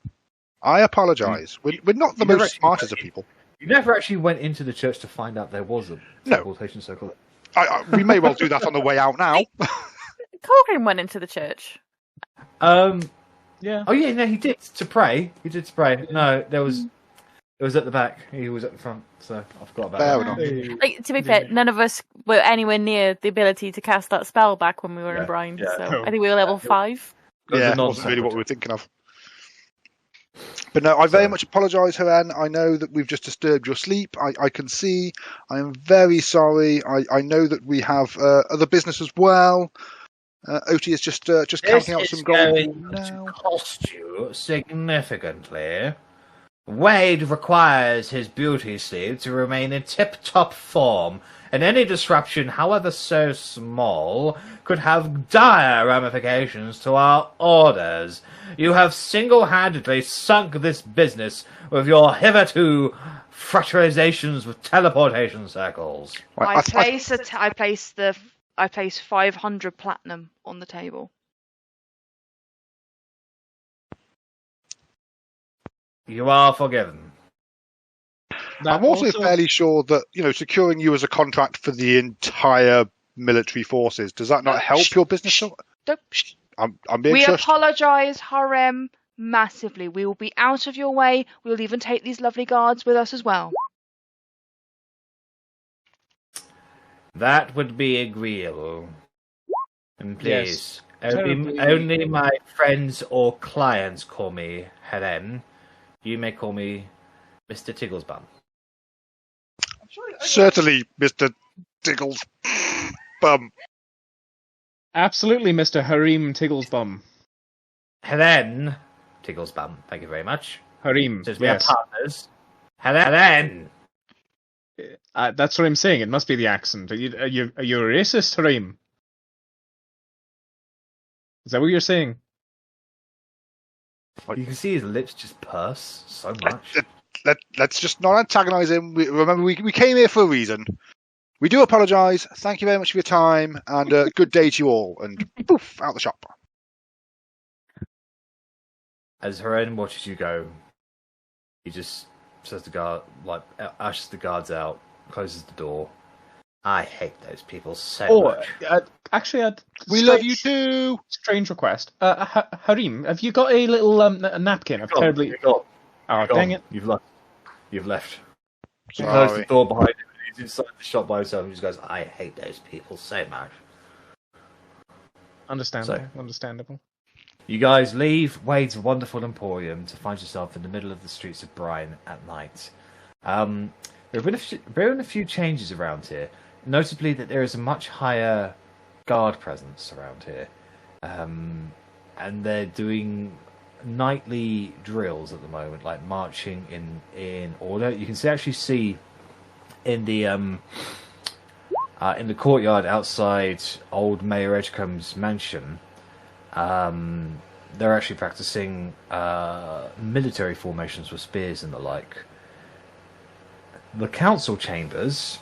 D: I apologise. We're not the most smartest of people.
A: You never actually went into the church to find out there was a teleportation circle.
D: We may well do that on the way out now.
C: Korgrin went into the church.
B: Yeah.
A: Oh yeah, no, he did to pray. He did to pray. No, it was at the back. He was at the front, so I forgot about that.
C: Like, to be fair, none of us were anywhere near the ability to cast that spell back when we were in Brine.
A: Yeah.
C: So I think we were level 5.
D: Yeah, that wasn't really what we were thinking of. But no, I very much apologise, Haran. I know that we've just disturbed your sleep. I can see. I am very sorry. I know that we have other business as well. Otti is just counting out some gold.
A: This is going to cost you significantly. Wade requires his beauty sleeve to remain in tip-top form, and any disruption, however so small, could have dire ramifications to our orders. You have single-handedly sunk this business with your hitherto fraternizations with teleportation circles.
E: I place 500 platinum on the table.
A: You are forgiven.
D: I'm also fairly sure that, securing you as a contract for the entire military forces, does that not help your business? I'm being
E: We apologise, Harem, massively. We will be out of your way. We'll even take these lovely guards with us as well.
A: That would be agreeable. And please,
B: Yes,
A: only my friends or clients call me Helen. You may call me Mr. Tigglesbum.
D: Certainly, Mr. Tigglesbum.
B: Absolutely, Mr. Harim Tigglesbum.
A: Helen Tigglesbum. Thank you very much.
B: Harim,
A: Since we are partners. Helen!
B: That's what I'm saying. It must be the accent. Are you a racist, Harim? Is that what you're saying?
A: You can see his lips just purse so much.
D: Let's just not antagonise him. Remember, we came here for a reason. We do apologise. Thank you very much for your time, and good day to you all. And poof, out the shop.
A: As Harim watches you go, he just says to guard, ashes the guards out, closes the door. I hate those people so much.
B: Actually,
D: we love you too.
B: Strange request. Harim, have you got a little a napkin? I've terribly.
A: Oh,
B: dang it!
A: You've left. You've left. He
D: Sorry.
A: closed the door behind him. He's inside the shop by himself. He just goes, I hate those people so much.
B: Understandable.
A: You guys leave Wade's wonderful emporium to find yourself in the middle of the streets of Brine at night. There have been a few changes around here. Notably that there is a much higher guard presence around here. And they're doing nightly drills at the moment, like marching in order. You can actually see in the courtyard outside old Mayor Edgecomb's mansion, they're actually practicing military formations with spears and the like. The council chambers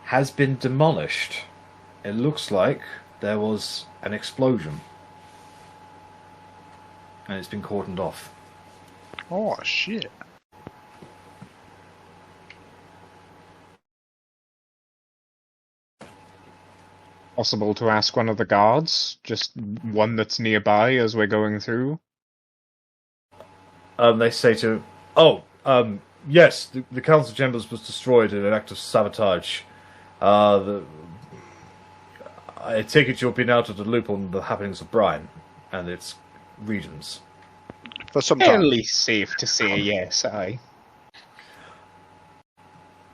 A: has been demolished. It looks like there was an explosion, and it's been cordoned off.
D: Oh shit.
B: Possible to ask one of the guards, just one that's nearby as we're going through.
F: They say to, yes, the council chambers was destroyed in an act of sabotage. I take it you've been out of the loop on the happenings of Brine and its regions.
D: For some time.
B: Fairly safe to say yes, aye.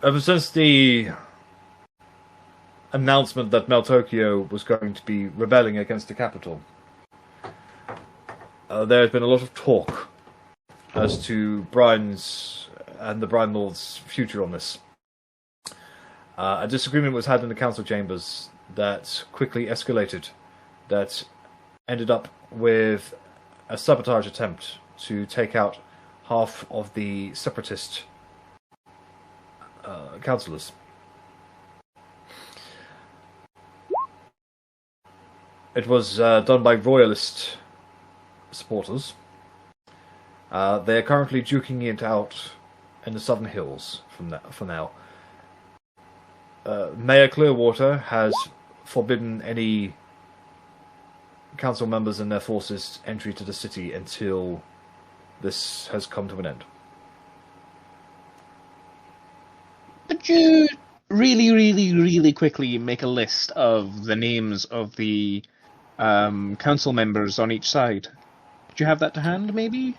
F: Ever since the announcement that Mel Tokyo was going to be rebelling against the capital, there has been a lot of talk as to Brine's and the Brine Lord's future on this. A disagreement was had in the council chambers that quickly escalated, that ended up with a sabotage attempt to take out half of the separatist councillors. It was done by royalist supporters. They are currently duking it out in the Southern Hills for now. Mayor Clearwater has forbidden any council members and their forces entry to the city until this has come to an end.
B: Could you really quickly make a list of the names of the council members on each side? Do you have that to hand, maybe?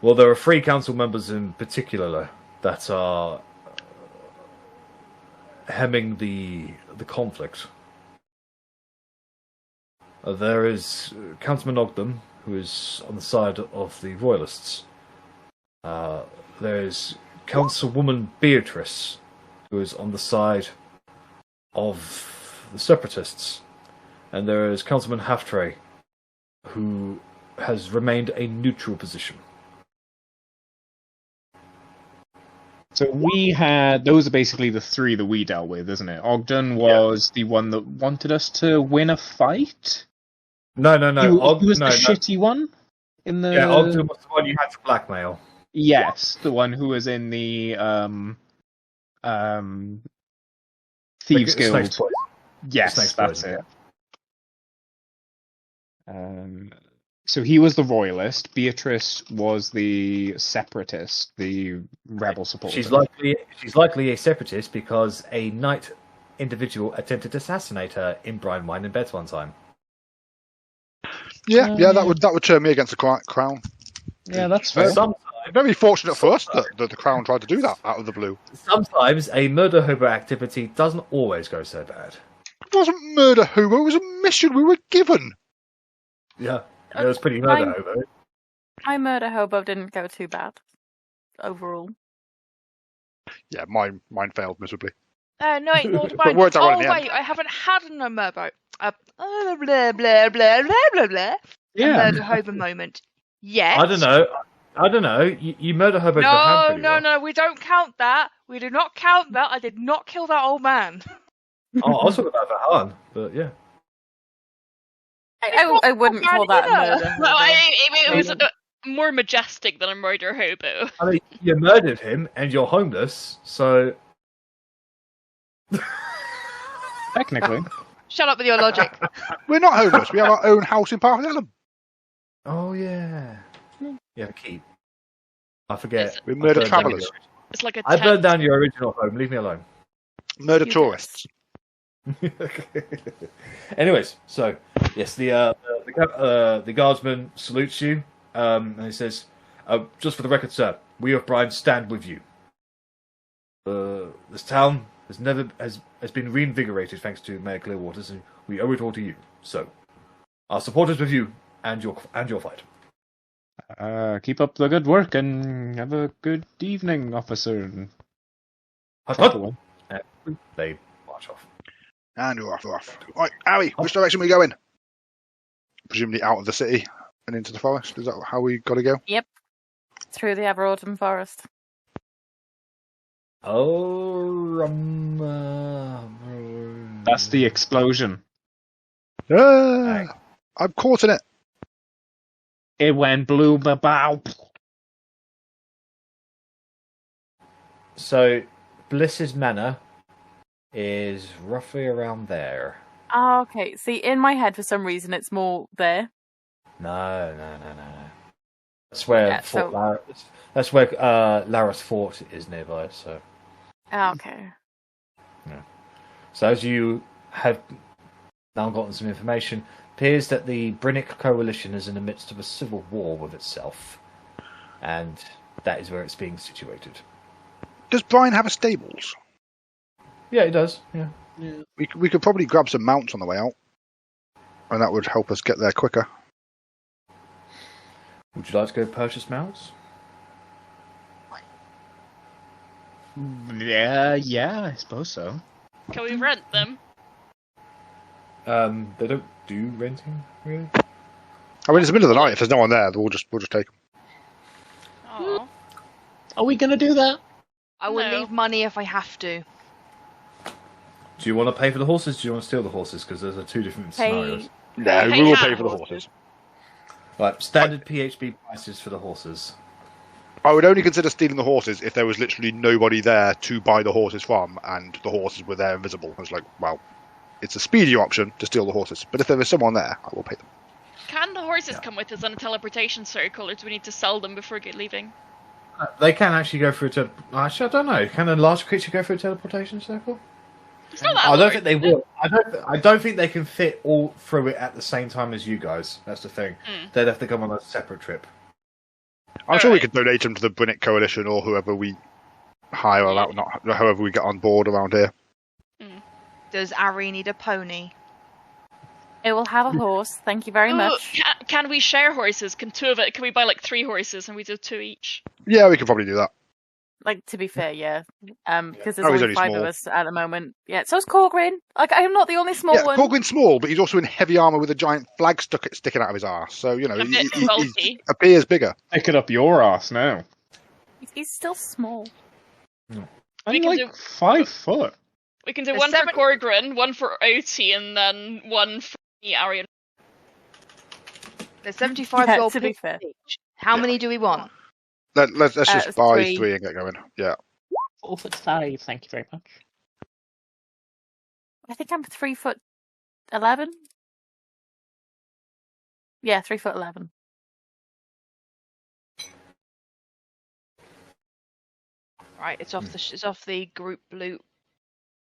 F: Well, there are 3 council members in particular that are hemming the conflict. There is Councilman Ogden, who is on the side of the Royalists. There is Councilwoman Beatrice, who is on the side of the Separatists. And there is Councilman Halftray, who has remained a neutral position.
B: So we had, those are basically the 3 that we dealt with, isn't it? Ogden was the one that wanted us to win a fight?
F: No.
B: He was the shitty one?
F: Yeah, Ogden was the one you had to blackmail.
B: Yes, the one who was in the Thieves Guild. Yes, that's it. So he was the royalist. Beatrice was the separatist, the rebel supporter.
A: She's likely a separatist because a knight individual attempted to assassinate her in Brine Wine in bed one time.
D: Yeah, that would turn me against the crown.
B: Yeah, that's fair.
D: Very fortunate for us that the crown tried to do that out of the blue.
A: Sometimes a murder hobo activity doesn't always go so bad.
D: It wasn't murder hobo, it was a mission we were given.
A: Yeah, it was pretty murder hobo.
C: My murder hobo didn't go too bad overall.
D: Yeah, mine failed miserably.
E: No, wait, Lord
D: But
E: Wine.
D: words are
E: Oh,
D: right in the
E: wait,
D: end.
E: I haven't had a murder. Blah, blah, blah, blah, blah, blah. A murder hobo moment. Yet.
F: I don't know. You murder Hobo
E: No, we don't count that. We do not count that. I did not kill that old man.
F: Oh, I was talking about Vahan, but yeah.
C: I wouldn't call that murder.
G: Well, it was more majestic than a murder hobo.
F: I mean, you murdered him and you're homeless, so...
B: Technically.
E: Shut up with your logic.
D: We're not homeless. We have our own house in Park Ellen.
F: Oh, yeah. Yeah, keep. I forget.
D: We murder travellers.
G: It's like a
F: I
G: tent.
F: burned down your original home. Leave me alone.
D: Murder tourists.
F: Anyways, so yes, the guardsman salutes you, and he says, "Just for the record, sir, we of Brine stand with you. This town has been reinvigorated thanks to Mayor Clearwaters, and we owe it all to you. So, our support is with you and your fight."
B: Keep up the good work and have a good evening, officer.
F: They march off.
D: And you're off. Right, Arri, which direction are we going? Presumably out of the city and into the forest. Is that how we got to go?
C: Yep. Through the Everautumn Forest.
F: Oh,
B: That's the explosion.
D: I'm caught in it.
B: It went blue, bow.
A: So, Bliss's Manor is roughly around there.
C: Oh, okay. See, in my head, for some reason, it's more there.
A: No. That's where
C: Yeah,
A: that's where Laris Fort is nearby. So.
C: Oh, okay.
A: Yeah. So as you have now gotten some information, appears that the Brinnick Coalition is in the midst of a civil war with itself, and that is where it's being situated.
D: Does Brian have a stables?
A: Yeah, it does. Yeah.
D: We could probably grab some mounts on the way out, and that would help us get there quicker.
A: Would you like to go purchase mounts?
B: Yeah, I suppose so.
G: Can we rent them?
A: They don't do renting, really.
D: I mean, it's the middle of the night. If there's no one there, we'll just take them.
G: Oh.
B: Are we gonna do that?
E: I will
G: No.
E: leave money if I have to.
F: Do you want to pay for the horses? Or do you want to steal the horses? Because there's two different scenarios.
D: No,
G: Hey,
D: we will
G: how?
D: pay for the horses.
F: Right, standard PHB prices for the horses.
D: I would only consider stealing the horses if there was literally nobody there to buy the horses from, and the horses were there invisible. I was like, well, it's a speedier option to steal the horses. But if there is someone there, I will pay them.
G: Can the horses come with us on a teleportation circle, or do we need to sell them before leaving?
F: They can actually go through actually, I don't know. Can a large creature go through a teleportation circle?
G: It's not that
F: I don't
G: large,
F: think they
G: is it?
F: will. I don't think they can fit all through it at the same time as you guys. That's the thing. They'd have to come on a separate trip.
D: I'm sure we could donate them to the Brinnick Coalition or whoever we hire, or however we get on board around here.
E: Does Arri need a pony?
C: It will have a horse. Thank you very much.
G: Can we share horses? Can we buy like 3 horses and we do 2 each?
D: Yeah, we could probably do that.
C: Like, to be fair, yeah. Because there's
D: Oh, he's
C: only
D: only
C: 5
D: small.
C: of us at the moment. Yeah, so's Korgrin. Like, I'm not the only small
D: Yeah,
C: one.
D: Korgrin's small, but he's also in heavy armour with a giant flag sticking out of his arse. So, you know,
G: A bit
D: he
G: bulky.
D: appears bigger.
B: Pick it up your ass now.
C: He's still small.
B: I'm
G: We can
B: like
G: do-
B: 5 foot.
G: We can do
E: There's
G: one
E: 7
G: for Korgrin, one for Otti, and then one for me, Arri.
E: There's 75
C: Yeah,
E: gold
C: to be
E: pieces
C: fair.
E: each. How many do we want?
D: Let's just buy
C: 3.
D: 3 and get going. Yeah.
B: 4'5", thank you very much.
C: I think I'm 3'11". Yeah, 3'11".
E: Right, it's off the group loot.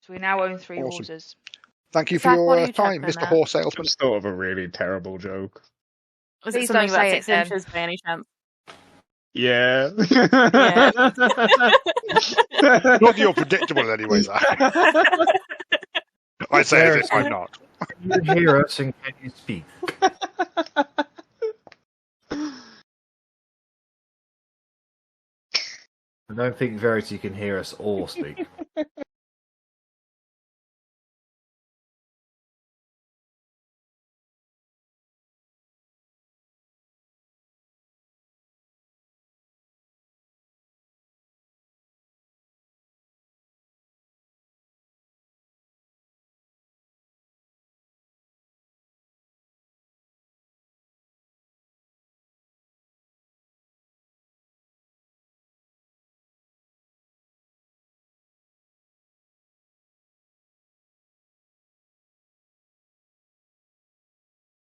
E: So we now own 3
D: Awesome.
E: horses.
D: Thank you for
C: Zach, what are
D: your
C: you
D: time,
C: chuckling
D: Mr.
C: at?
D: Horse Salesman.
B: Just thought of a really terrible joke.
C: Was
E: Please
C: it something
E: don't
C: about
E: say
C: 6
E: it, then.
C: inches by any chance?
B: Yeah.
D: Not you're predictable in any way, Zach. I say as if I'm not.
F: Can you hear us and can you speak? don't think Verity can hear us or speak.